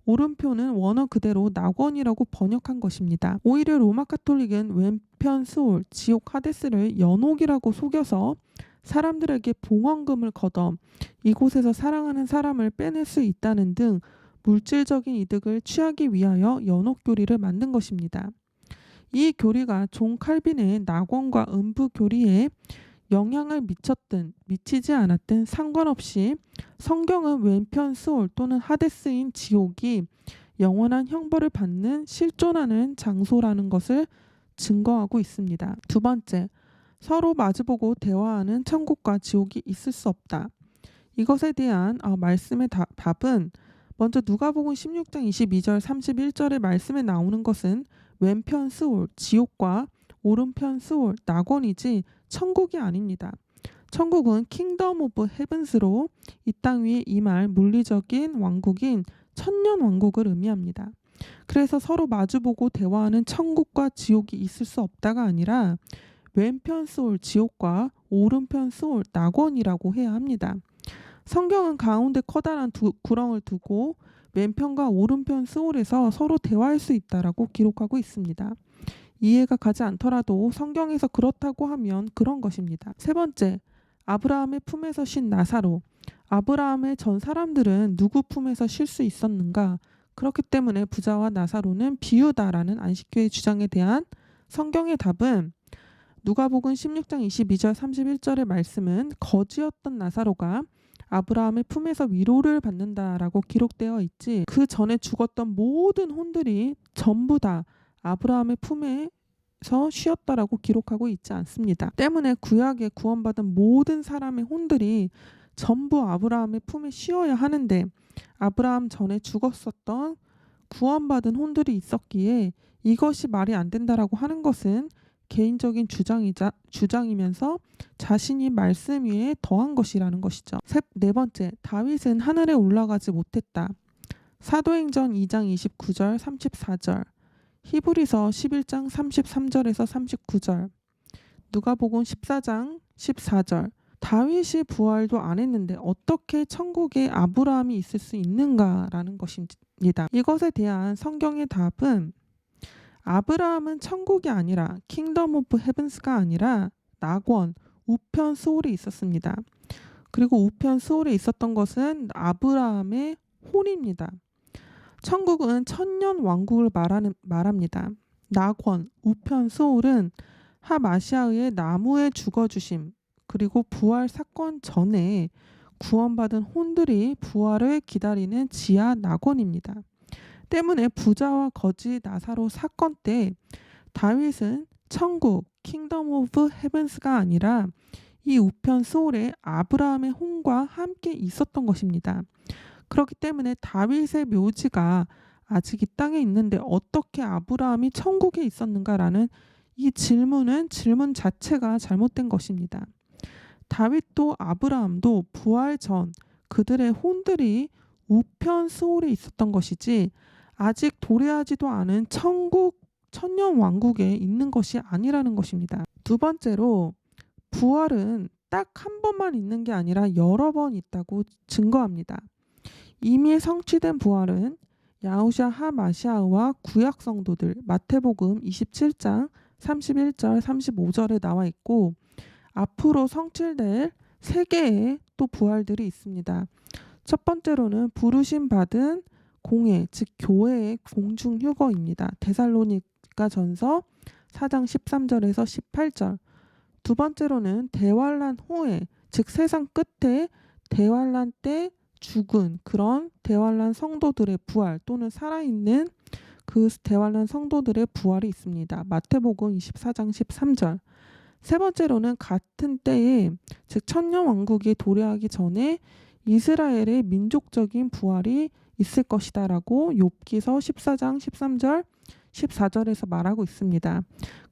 오른편은 원어 그대로 낙원이라고 번역한 것입니다. 오히려 로마 카톨릭은 왼편 스올, 지옥 하데스를 연옥이라고 속여서 사람들에게 봉헌금을 걷어 이곳에서 사랑하는 사람을 빼낼 수 있다는 등 물질적인 이득을 취하기 위하여 연옥 교리를 만든 것입니다. 이 교리가 존 칼빈의 낙원과 음부 교리에 영향을 미쳤든 미치지 않았든 상관없이 성경은 왼편 스올 또는 하데스인 지옥이 영원한 형벌을 받는 실존하는 장소라는 것을 증거하고 있습니다. 두 번째, 서로 마주보고 대화하는 천국과 지옥이 있을 수 없다. 이것에 대한 말씀의 답은 먼저 누가복음 16장 22절 31절의 말씀에 나오는 것은 왼편 스올, 지옥과 오른편 스올, 낙원이지 천국이 아닙니다. 천국은 킹덤 오브 헤븐스로 이 땅 위에 임할 물리적인 왕국인 천년 왕국을 의미합니다. 그래서 서로 마주보고 대화하는 천국과 지옥이 있을 수 없다가 아니라 왼편 스올, 지옥과 오른편 스올, 낙원이라고 해야 합니다. 성경은 가운데 커다란 구렁을 두고 왼편과 오른편 스올에서 서로 대화할 수 있다라고 기록하고 있습니다. 이해가 가지 않더라도 성경에서 그렇다고 하면 그런 것입니다. 세 번째, 아브라함의 품에서 쉰 나사로. 아브라함의 전 사람들은 누구 품에서 쉴 수 있었는가? 그렇기 때문에 부자와 나사로는 비유다라는 안식교의 주장에 대한 성경의 답은 누가복음 16장 22절 31절의 말씀은 거지였던 나사로가 아브라함의 품에서 위로를 받는다라고 기록되어 있지 그 전에 죽었던 모든 혼들이 전부 다 아브라함의 품에서 쉬었다라고 기록하고 있지 않습니다. 때문에 구약에 구원받은 모든 사람의 혼들이 전부 아브라함의 품에 쉬어야 하는데 아브라함 전에 죽었었던 구원받은 혼들이 있었기에 이것이 말이 안 된다라고 하는 것은 개인적인 주장이면서 자신이 말씀 위에 더한 것이라는 것이죠. 네 번째, 다윗은 하늘에 올라가지 못했다. 사도행전 2장 29절 34절, 히브리서 11장 33절에서 39절, 누가복음 14장 14절, 다윗이 부활도 안 했는데 어떻게 천국에 아브라함이 있을 수 있는가라는 것입니다. 이것에 대한 성경의 답은 아브라함은 천국이 아니라 킹덤 오브 헤븐스가 아니라 낙원, 우편 스올에 있었습니다. 그리고 우편 스올에 있었던 것은 아브라함의 혼입니다. 천국은 천년 왕국을 말합니다. 낙원, 우편 스올은 하마시아의 나무에 죽어주심 그리고 부활 사건 전에 구원받은 혼들이 부활을 기다리는 지하 낙원입니다. 때문에 부자와 거지 나사로 사건 때 다윗은 천국, 킹덤 오브 헤븐스가 아니라 이 우편 스올에 아브라함의 혼과 함께 있었던 것입니다. 그렇기 때문에 다윗의 묘지가 아직 이 땅에 있는데 어떻게 아브라함이 천국에 있었는가라는 이 질문 자체가 잘못된 것입니다. 다윗도 아브라함도 부활 전 그들의 혼들이 우편 스올에 있었던 것이지 아직 도래하지도 않은 천국, 천년 왕국에 있는 것이 아니라는 것입니다. 두 번째로 부활은 딱 한 번만 있는 게 아니라 여러 번 있다고 증거합니다. 이미 성취된 부활은 야후샤 하마시아흐와 구약 성도들 마태복음 27장 31절, 35절에 나와 있고 앞으로 성취될 3개의 또 부활들이 있습니다. 첫 번째로는 부르심 받은 공회, 즉 교회의 공중 휴거입니다. 데살로니가 전서 4장 13절에서 18절. 두 번째로는 대환란 후에, 즉 세상 끝에 대환란 때 죽은 그런 대환란 성도들의 부활 또는 살아있는 그 대환란 성도들의 부활이 있습니다. 마태복음 24장 13절. 세 번째로는 같은 때에, 즉 천년왕국이 도래하기 전에 이스라엘의 민족적인 부활이 있을 것이다라고 욥기서 14장 13절 14절에서 말하고 있습니다.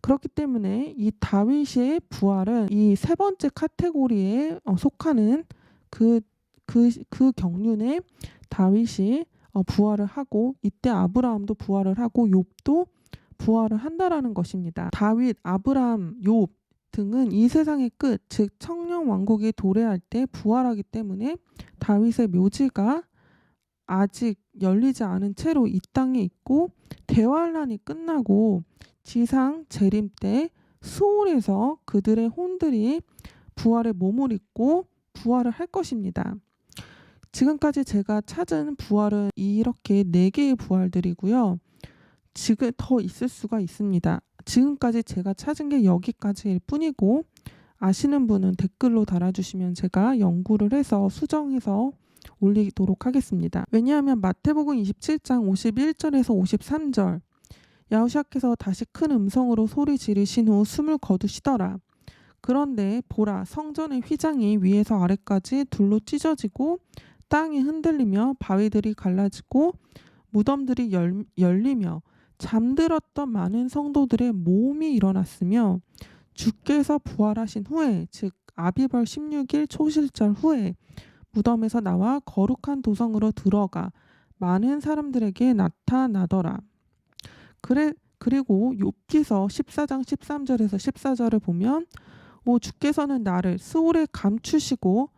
그렇기 때문에 이 다윗의 부활은 이 세 번째 카테고리에 속하는 그 경륜에 다윗이 부활을 하고, 이때 아브라함도 부활을 하고 욥도 부활을 한다라는 것입니다. 다윗, 아브라함, 욥 등은 이 세상의 끝, 즉 천년왕국이 도래할 때 부활하기 때문에 다윗의 묘지가 아직 열리지 않은 채로 이 땅에 있고, 대환란이 끝나고 지상 재림 때 수월에서 그들의 혼들이 부활의 몸을 입고 부활을 할 것입니다. 지금까지 제가 찾은 부활은 이렇게 4개의 부활들이고요. 지금 더 있을 수가 있습니다. 지금까지 제가 찾은 게 여기까지일 뿐이고, 아시는 분은 댓글로 달아주시면 제가 연구를 해서 수정해서 올리도록 하겠습니다. 왜냐하면 마태복음 27장 51절에서 53절, 야hu샤께서 다시 큰 음성으로 소리 지르신 후 숨을 거두시더라. 그런데 보라, 성전의 휘장이 위에서 아래까지 둘로 찢어지고 땅이 흔들리며 바위들이 갈라지고 무덤들이 열리며 잠들었던 많은 성도들의 모험이 일어났으며, 주께서 부활하신 후에, 즉 아비벌 16일 초실절 후에 무덤에서 나와 거룩한 도성으로 들어가 많은 사람들에게 나타나더라. 그리고 욥기서 14장 13절에서 14절을 보면, 주께서는 나를 스올에 감추시고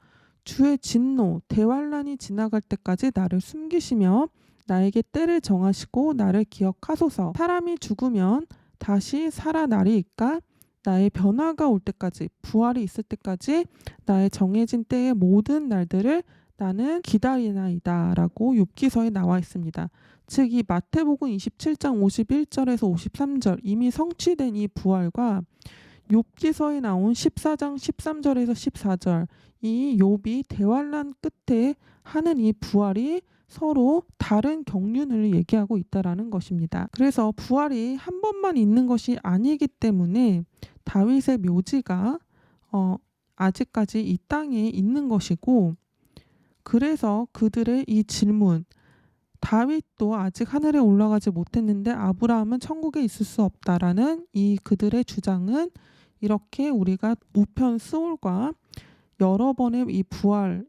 주의 진노 대환란이 지나갈 때까지 나를 숨기시며 나에게 때를 정하시고 나를 기억하소서. 사람이 죽으면 다시 살아나리이까? 나의 변화가 올 때까지, 부활이 있을 때까지 나의 정해진 때의 모든 날들을 나는 기다리나이다 라고 욥기서에 나와 있습니다. 즉 이 마태복음 27장 51절에서 53절 이미 성취된 이 부활과 욥기서에 나온 14장 13절에서 14절, 이 욥이 대환란 끝에 하는 이 부활이 서로 다른 경륜을 얘기하고 있다라는 것입니다. 그래서 부활이 한 번만 있는 것이 아니기 때문에 다윗의 묘지가 아직까지 이 땅에 있는 것이고, 그래서 그들의 이 질문, 다윗도 아직 하늘에 올라가지 못했는데 아브라함은 천국에 있을 수 없다라는 이 그들의 주장은, 이렇게 우리가 우편 스올과 여러 번의 이 부활,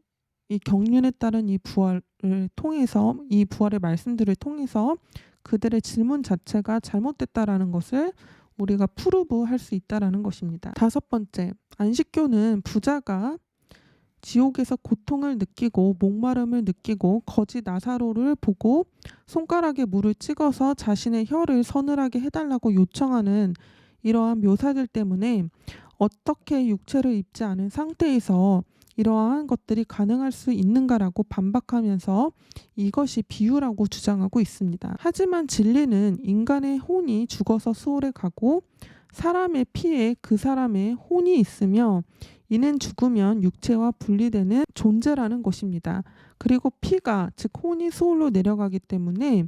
이 경륜에 따른 이 부활을 통해서, 이 부활의 말씀들을 통해서 그들의 질문 자체가 잘못됐다라는 것을 우리가 프루브할 수 있다라는 것입니다. 5번째, 안식교는 부자가 지옥에서 고통을 느끼고 목마름을 느끼고 거지 나사로를 보고 손가락에 물을 찍어서 자신의 혀를 서늘하게 해달라고 요청하는 이러한 묘사들 때문에 어떻게 육체를 입지 않은 상태에서 이러한 것들이 가능할 수 있는가라고 반박하면서 이것이 비유라고 주장하고 있습니다. 하지만 진리는 인간의 혼이 죽어서 수월에 가고 사람의 피에 그 사람의 혼이 있으며 이는 죽으면 육체와 분리되는 존재라는 것입니다. 그리고 피가, 즉 혼이 수월로 내려가기 때문에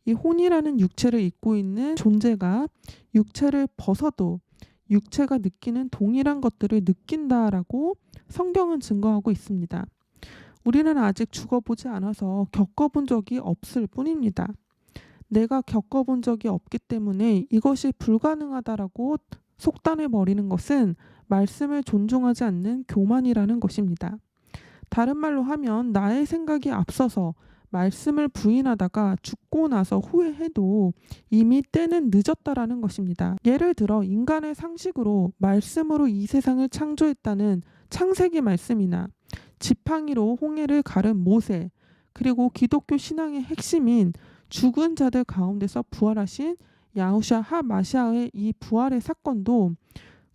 이 혼이라는 육체를 입고 있는 존재가 육체를 벗어도 육체가 느끼는 동일한 것들을 느낀다라고 성경은 증거하고 있습니다. 우리는 아직 죽어보지 않아서 겪어본 적이 없을 뿐입니다. 내가 겪어본 적이 없기 때문에 이것이 불가능하다라고 속단해버리는 것은 말씀을 존중하지 않는 교만이라는 것입니다. 다른 말로 하면 나의 생각이 앞서서 말씀을 부인하다가 죽고 나서 후회해도 이미 때는 늦었다라는 것입니다. 예를 들어 인간의 상식으로 말씀으로 이 세상을 창조했다는 창세기 말씀이나 지팡이로 홍해를 가른 모세, 그리고 기독교 신앙의 핵심인 죽은 자들 가운데서 부활하신 야후샤 하마시아의 이 부활의 사건도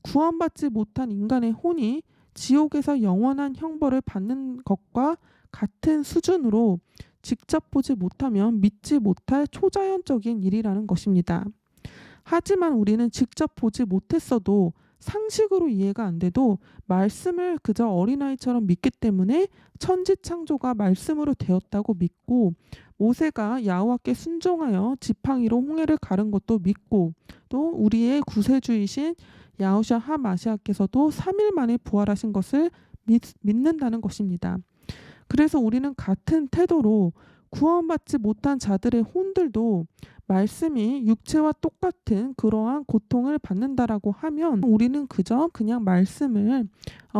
구원받지 못한 인간의 혼이 지옥에서 영원한 형벌을 받는 것과 같은 수준으로 직접 보지 못하면 믿지 못할 초자연적인 일이라는 것입니다. 하지만 우리는 직접 보지 못했어도 상식으로 이해가 안 돼도 말씀을 그저 어린아이처럼 믿기 때문에 천지창조가 말씀으로 되었다고 믿고, 모세가 야호와께 순종하여 지팡이로 홍해를 가른 것도 믿고, 또 우리의 구세주이신 야후샤 하마시아께서도 3일 만에 부활하신 것을 믿는다는 것입니다. 그래서 우리는 같은 태도로 구원받지 못한 자들의 혼들도 말씀이 육체와 똑같은 그러한 고통을 받는다라고 하면 우리는 그냥 말씀을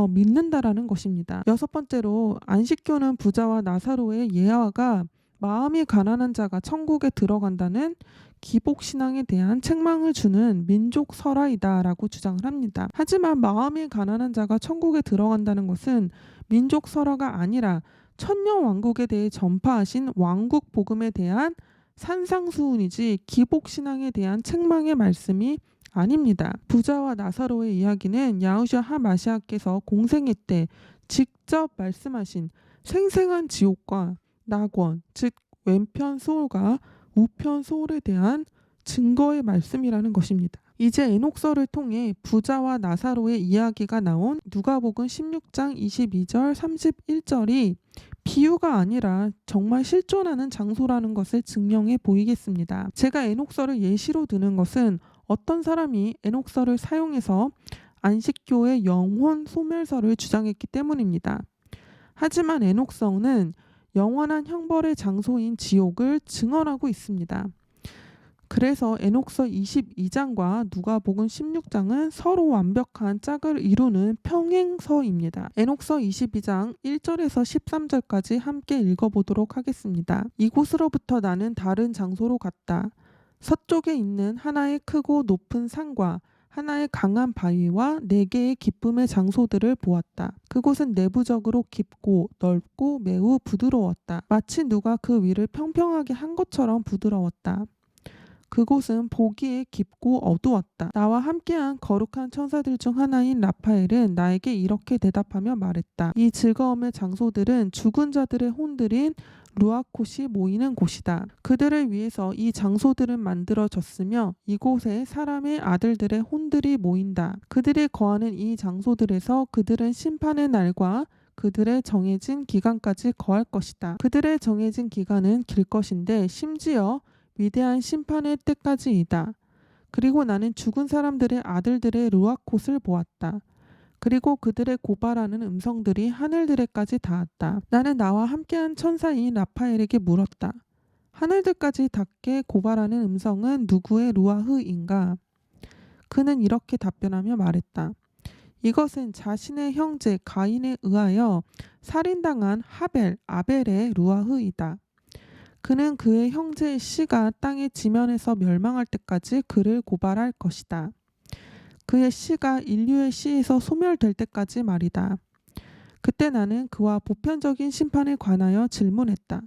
믿는다라는 것입니다. 6번째로, 안식교는 부자와 나사로의 예화가 마음이 가난한 자가 천국에 들어간다는 기복신앙에 대한 책망을 주는 민족 설화이다라고 주장을 합니다. 하지만 마음이 가난한 자가 천국에 들어간다는 것은 민족 설화가 아니라 천년왕국에 대해 전파하신 왕국 복음에 대한 산상수훈이지 기복신앙에 대한 책망의 말씀이 아닙니다. 부자와 나사로의 이야기는 야후샤 하마시아께서 공생애 때 직접 말씀하신 생생한 지옥과 낙원, 즉 왼편 소홀과 우편 소홀에 대한 증거의 말씀이라는 것입니다. 이제 에녹서를 통해 부자와 나사로의 이야기가 나온 누가복음 16장 22절 31절이 비유가 아니라 정말 실존하는 장소라는 것을 증명해 보이겠습니다. 제가 에녹서를 예시로 드는 것은 어떤 사람이 에녹서를 사용해서 안식교의 영혼 소멸설을 주장했기 때문입니다. 하지만 에녹서는 영원한 형벌의 장소인 지옥을 증언하고 있습니다. 그래서 에녹서 22장과 누가복음 16장은 서로 완벽한 짝을 이루는 평행서입니다. 에녹서 22장 1절에서 13절까지 함께 읽어보도록 하겠습니다. 이곳으로부터 나는 다른 장소로 갔다. 서쪽에 있는 하나의 크고 높은 산과 하나의 강한 바위와 4개의 기쁨의 장소들을 보았다. 그곳은 내부적으로 깊고 넓고 매우 부드러웠다. 마치 누가 그 위를 평평하게 한 것처럼 부드러웠다. 그곳은 보기에 깊고 어두웠다. 나와 함께한 거룩한 천사들 중 하나인 라파엘은 나에게 이렇게 대답하며 말했다. 이 즐거움의 장소들은 죽은 자들의 혼들인 루아콧이 모이는 곳이다. 그들을 위해서 이 장소들은 만들어졌으며 이곳에 사람의 아들들의 혼들이 모인다. 그들이 거하는 이 장소들에서 그들은 심판의 날과 그들의 정해진 기간까지 거할 것이다. 그들의 정해진 기간은 길 것인데 심지어 위대한 심판의 때까지이다. 그리고 나는 죽은 사람들의 아들들의 루아콧을 보았다. 그리고 그들의 고발하는 음성들이 하늘들에까지 닿았다. 나는 나와 함께한 천사인 라파엘에게 물었다. 하늘들까지 닿게 고발하는 음성은 누구의 루아흐인가? 그는 이렇게 답변하며 말했다. 이것은 자신의 형제 가인에 의하여 살인당한 아벨의 루아흐이다. 그는 그의 형제의 씨가 땅의 지면에서 멸망할 때까지 그를 고발할 것이다. 그의 씨가 인류의 씨에서 소멸될 때까지 말이다. 그때 나는 그와 보편적인 심판에 관하여 질문했다.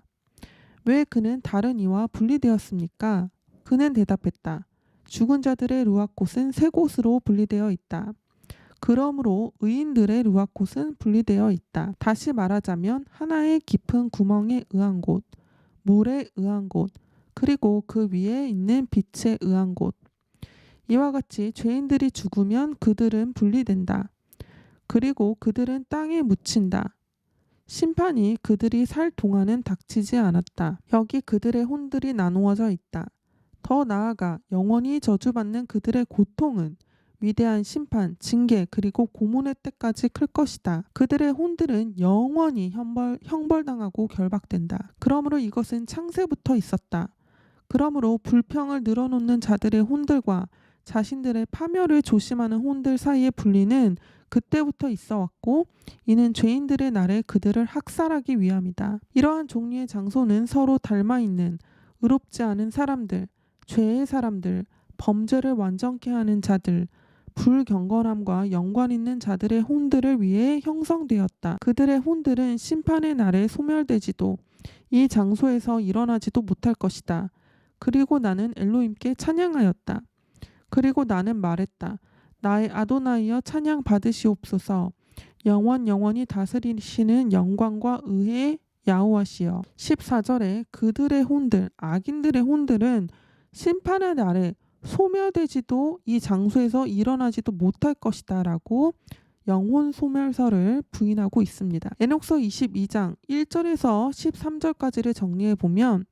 왜 그는 다른 이와 분리되었습니까? 그는 대답했다. 죽은 자들의 루아콧은 3곳으로 분리되어 있다. 그러므로 의인들의 루아콧은 분리되어 있다. 다시 말하자면 하나의 깊은 구멍에 의한 곳, 물에 의한 곳, 그리고 그 위에 있는 빛에 의한 곳. 이와 같이 죄인들이 죽으면 그들은 분리된다. 그리고 그들은 땅에 묻힌다. 심판이 그들이 살 동안은 닥치지 않았다. 여기 그들의 혼들이 나누어져 있다. 더 나아가 영원히 저주받는 그들의 고통은 위대한 심판, 징계, 그리고 고문의 때까지 클 것이다. 그들의 혼들은 영원히 형벌당하고 결박된다. 그러므로 이것은 창세부터 있었다. 그러므로 불평을 늘어놓는 자들의 혼들과 자신들의 파멸을 조심하는 혼들 사이의 분리는 그때부터 있어 왔고, 이는 죄인들의 날에 그들을 학살하기 위함이다. 이러한 종류의 장소는 서로 닮아있는 의롭지 않은 사람들, 죄의 사람들, 범죄를 완전케 하는 자들, 불경건함과 연관 있는 자들의 혼들을 위해 형성되었다. 그들의 혼들은 심판의 날에 소멸되지도 이 장소에서 일어나지도 못할 것이다. 그리고 나는 엘로힘께 찬양하였다. 그리고 나는 말했다. 나의 아도나이여 찬양 받으시옵소서. 영원히 다스리시는 영광과 의의 야호와시여. 14절에 그들의 혼들, 악인들의 혼들은 심판의 날에 소멸되지도 이 장소에서 일어나지도 못할 것이다 라고 영혼 소멸설을 부인하고 있습니다. 에녹서 22장 1절에서 13절까지를 정리해 보면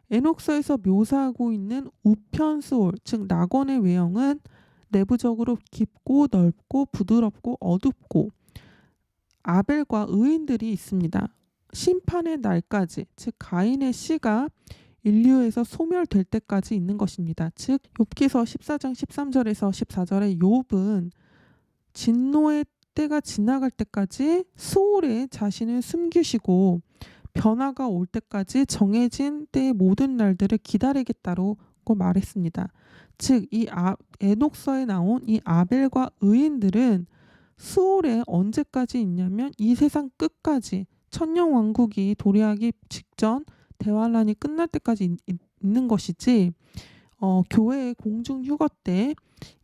에녹서에서 묘사하고 있는 우편 스올, 즉 낙원의 외형은 내부적으로 깊고 넓고 부드럽고 어둡고 아벨과 의인들이 있습니다. 심판의 날까지, 즉 가인의 씨가 인류에서 소멸될 때까지 있는 것입니다. 즉 욥기서 14장 13절에서 14절에 욥은 진노의 때가 지나갈 때까지 스올에 자신을 숨기시고 변화가 올 때까지 정해진 때의 모든 날들을 기다리겠다고 말했습니다. 즉 이 에녹서에 나온 이 아벨과 의인들은 스올에 언제까지 있냐면 이 세상 끝까지 천년왕국이 도래하기 직전 대환란이 끝날 때까지 있는 것이지 교회의 공중휴거 때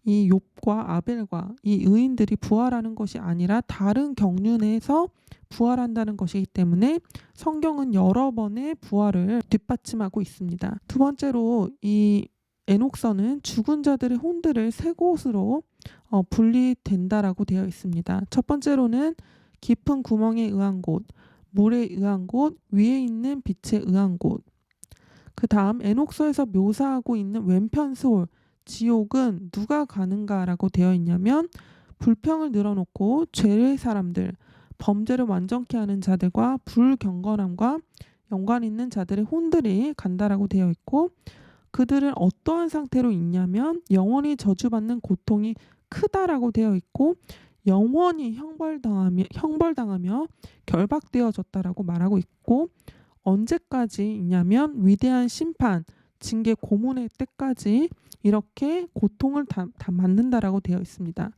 이 욥과 아벨과 이 의인들이 부활하는 것이 아니라 다른 경륜에서 부활한다는 것이기 때문에 성경은 여러 번의 부활을 뒷받침하고 있습니다. 두 번째로 이 에녹서는 죽은 자들의 혼들을 세 곳으로 분리된다라고 되어 있습니다. 첫 번째로는 깊은 구멍에 의한 곳, 물에 의한 곳, 위에 있는 빛에 의한 곳. 그 다음 에녹서에서 묘사하고 있는 왼편 스올, 지옥은 누가 가는가라고 되어 있냐면 불평을 늘어놓고 죄의 사람들, 범죄를 완전케 하는 자들과 불경건함과 연관 있는 자들의 혼들이 간다라고 되어 있고 그들은 어떠한 상태로 있냐면 영원히 저주받는 고통이 크다라고 되어 있고 영원히 형벌당하며 결박되어졌다라고 말하고 있고 언제까지 있냐면 위대한 심판, 징계 고문의 때까지 이렇게 고통을 받는다라고 되어 있습니다.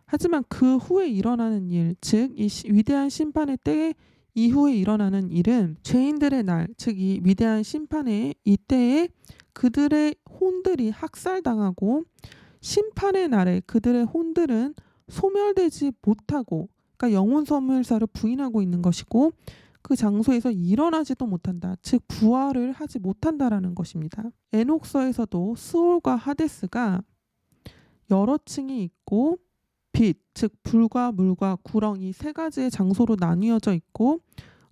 하지만 그 후에 일어나는 일, 즉 이 위대한 심판의 때 이후에 일어나는 일은 죄인들의 날, 즉 이 위대한 심판의 이때에 그들의 혼들이 학살당하고 심판의 날에 그들의 혼들은 소멸되지 못하고, 그러니까 영혼 소멸사를 부인하고 있는 것이고 그 장소에서 일어나지도 못한다. 즉 부활을 하지 못한다라는 것입니다. 에녹서에서도 스올과 하데스가 여러 층이 있고 빛, 즉 불과 물과 구렁 이 세 가지의 장소로 나뉘어져 있고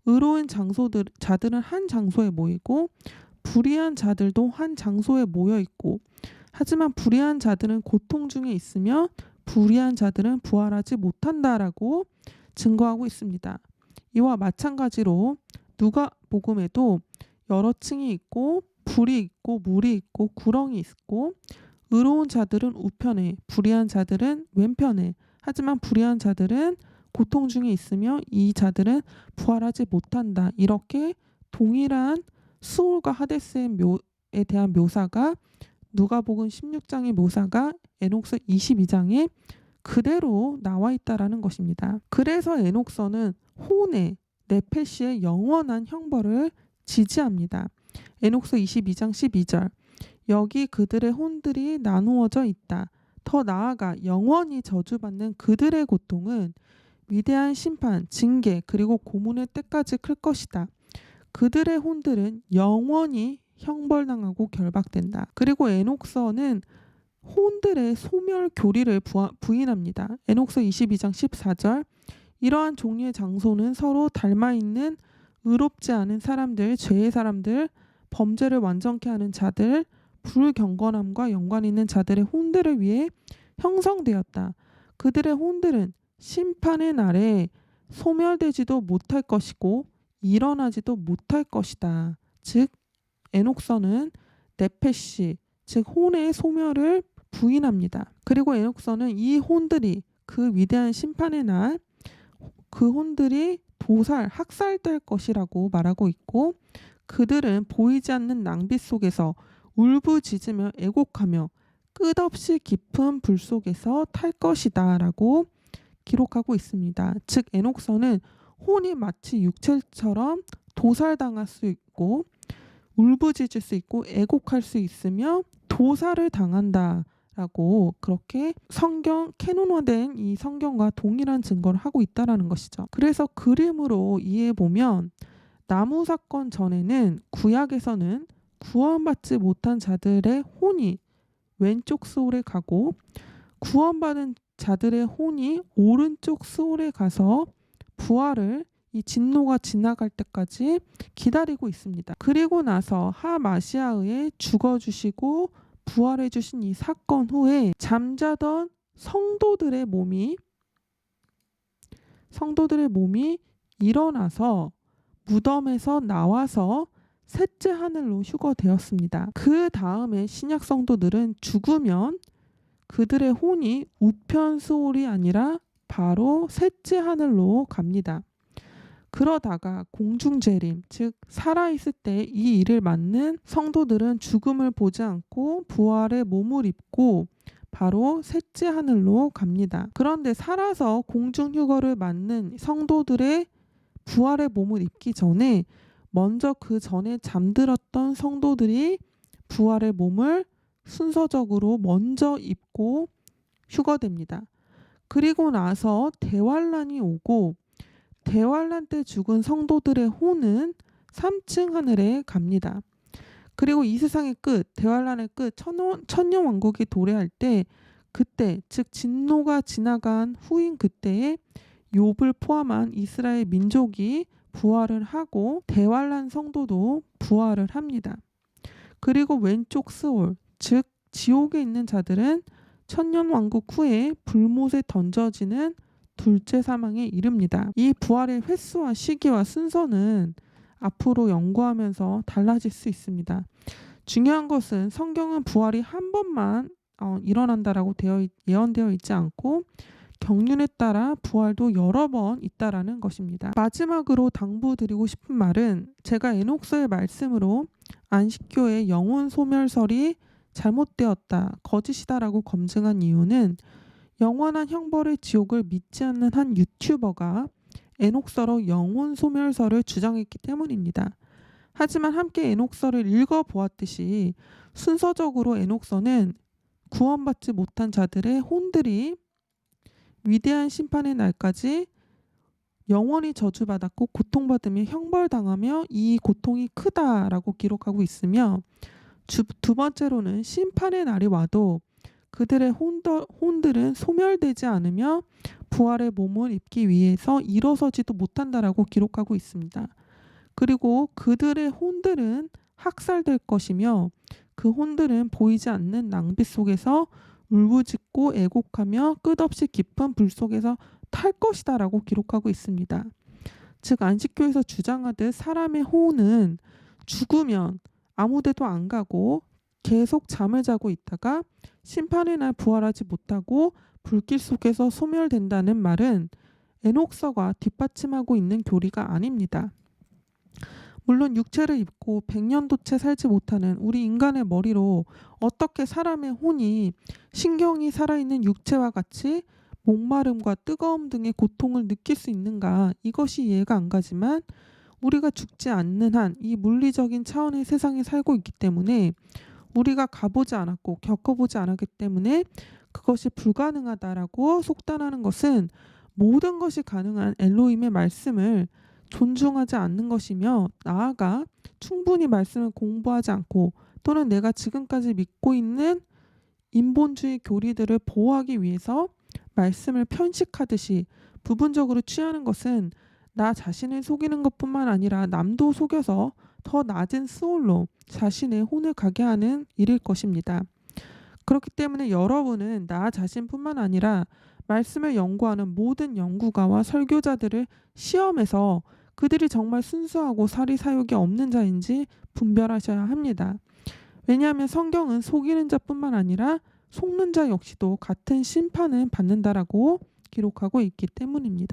의로운 자들은 한 장소에 모이고 불의한 자들도 한 장소에 모여 있고 하지만 불의한 자들은 고통 중에 있으며 불의한 자들은 부활하지 못한다라고 증거하고 있습니다. 이와 마찬가지로 누가복음에도 여러 층이 있고 불이 있고 물이 있고 구렁이 있고 의로운 자들은 우편에 불의한 자들은 왼편에 하지만 불의한 자들은 고통 중에 있으며 이 자들은 부활하지 못한다. 이렇게 동일한 스올과 하데스에 대한 묘사가 누가복음 16장의 묘사가 에녹서 22장에 그대로 나와 있다라는 것입니다. 그래서 에녹서는 혼의 네페시의 영원한 형벌을 지지합니다. 에녹서 22장 12절 여기 그들의 혼들이 나누어져 있다. 더 나아가 영원히 저주받는 그들의 고통은 위대한 심판, 징계 그리고 고문의 때까지 클 것이다. 그들의 혼들은 영원히 형벌당하고 결박된다. 그리고 에녹서는 혼들의 소멸 교리를 부인합니다. 에녹서 22장 14절 이러한 종류의 장소는 서로 닮아있는 의롭지 않은 사람들, 죄의 사람들, 범죄를 완전케 하는 자들, 불경건함과 연관 있는 자들의 혼들을 위해 형성되었다. 그들의 혼들은 심판의 날에 소멸되지도 못할 것이고 일어나지도 못할 것이다. 즉 에녹서는 네페시, 즉 혼의 소멸을 부인합니다. 그리고 에녹서는 이 혼들이 그 위대한 심판의 날 그 혼들이 학살될 것이라고 말하고 있고 그들은 보이지 않는 낭비 속에서 울부짖으며 애곡하며 끝없이 깊은 불 속에서 탈 것이다 라고 기록하고 있습니다. 즉 에녹서는 혼이 마치 육체처럼 도살당할 수 있고 울부짖을 수 있고 애곡할 수 있으며 도살을 당한다라고 그렇게 성경 캐논화된 이 성경과 동일한 증거를 하고 있다라는 것이죠. 그래서 그림으로 이해해 보면 나무 사건 전에는 구약에서는 구원받지 못한 자들의 혼이 왼쪽 스올에 가고 구원받은 자들의 혼이 오른쪽 스올에 가서 부활을 이 진노가 지나갈 때까지 기다리고 있습니다. 그리고 나서 하마시아에 죽어주시고 부활해 주신 이 사건 후에 잠자던 성도들의 몸이 일어나서 무덤에서 나와서 셋째 하늘로 휴거되었습니다. 그 다음에 신약 성도들은 죽으면 그들의 혼이 우편 스올이 아니라 바로 셋째 하늘로 갑니다. 그러다가 공중재림, 즉 살아있을 때 이 일을 맡는 성도들은 죽음을 보지 않고 부활의 몸을 입고 바로 셋째 하늘로 갑니다. 그런데 살아서 공중휴거를 맡는 성도들의 부활의 몸을 입기 전에 먼저 그 전에 잠들었던 성도들이 부활의 몸을 순서적으로 먼저 입고 휴거됩니다. 그리고 나서 대환란이 오고 대환란 때 죽은 성도들의 혼은 3층 하늘에 갑니다. 그리고 이 세상의 끝, 대환란의 끝, 천년왕국이 도래할 때 그때 즉 진노가 지나간 후인 그때에 욥을 포함한 이스라엘 민족이 부활을 하고 대환란 성도도 부활을 합니다. 그리고 왼쪽 스올, 즉 지옥에 있는 자들은 천년왕국 후에 불못에 던져지는 둘째 사망에 이릅니다. 이 부활의 횟수와 시기와 순서는 앞으로 연구하면서 달라질 수 있습니다. 중요한 것은 성경은 부활이 한 번만 일어난다라고 예언되어 있지 않고 경륜에 따라 부활도 여러 번 있다라는 것입니다. 마지막으로 당부드리고 싶은 말은 제가 에녹서의 말씀으로 안식교의 영혼 소멸설이 잘못되었다, 거짓이다라고 검증한 이유는 영원한 형벌의 지옥을 믿지 않는 한 유튜버가 에녹서로 영혼 소멸설을 주장했기 때문입니다. 하지만 함께 에녹서를 읽어보았듯이 순서적으로 에녹서는 구원받지 못한 자들의 혼들이 위대한 심판의 날까지 영원히 저주받았고 고통받으며 형벌당하며 이 고통이 크다라고 기록하고 있으며 두 번째로는 심판의 날이 와도 그들의 혼들은 소멸되지 않으며 부활의 몸을 입기 위해서 일어서지도 못한다라고 기록하고 있습니다. 그리고 그들의 혼들은 학살될 것이며 그 혼들은 보이지 않는 낭비 속에서 울부짖고 애곡하며 끝없이 깊은 불 속에서 탈 것이다 라고 기록하고 있습니다. 즉 안식교에서 주장하듯 사람의 혼은 죽으면 아무데도 안 가고 계속 잠을 자고 있다가 심판의 날 부활하지 못하고 불길 속에서 소멸된다는 말은 에녹서가 뒷받침하고 있는 교리가 아닙니다. 물론 육체를 입고 100년도째 살지 못하는 우리 인간의 머리로 어떻게 사람의 혼이 신경이 살아있는 육체와 같이 목마름과 뜨거움 등의 고통을 느낄 수 있는가, 이것이 이해가 안 가지만 우리가 죽지 않는 한 이 물리적인 차원의 세상에 살고 있기 때문에 우리가 가보지 않았고 겪어보지 않았기 때문에 그것이 불가능하다라고 속단하는 것은 모든 것이 가능한 엘로힘의 말씀을 존중하지 않는 것이며, 나아가 충분히 말씀을 공부하지 않고 또는 내가 지금까지 믿고 있는 인본주의 교리들을 보호하기 위해서 말씀을 편식하듯이 부분적으로 취하는 것은 나 자신을 속이는 것뿐만 아니라 남도 속여서 더 낮은 스올로 자신의 혼을 가게 하는 일일 것입니다. 그렇기 때문에 여러분은 나 자신뿐만 아니라 말씀을 연구하는 모든 연구가와 설교자들을 시험해서 그들이 정말 순수하고 사리사욕이 없는 자인지 분별하셔야 합니다. 왜냐하면 성경은 속이는 자뿐만 아니라 속는 자 역시도 같은 심판을 받는다라고 기록하고 있기 때문입니다.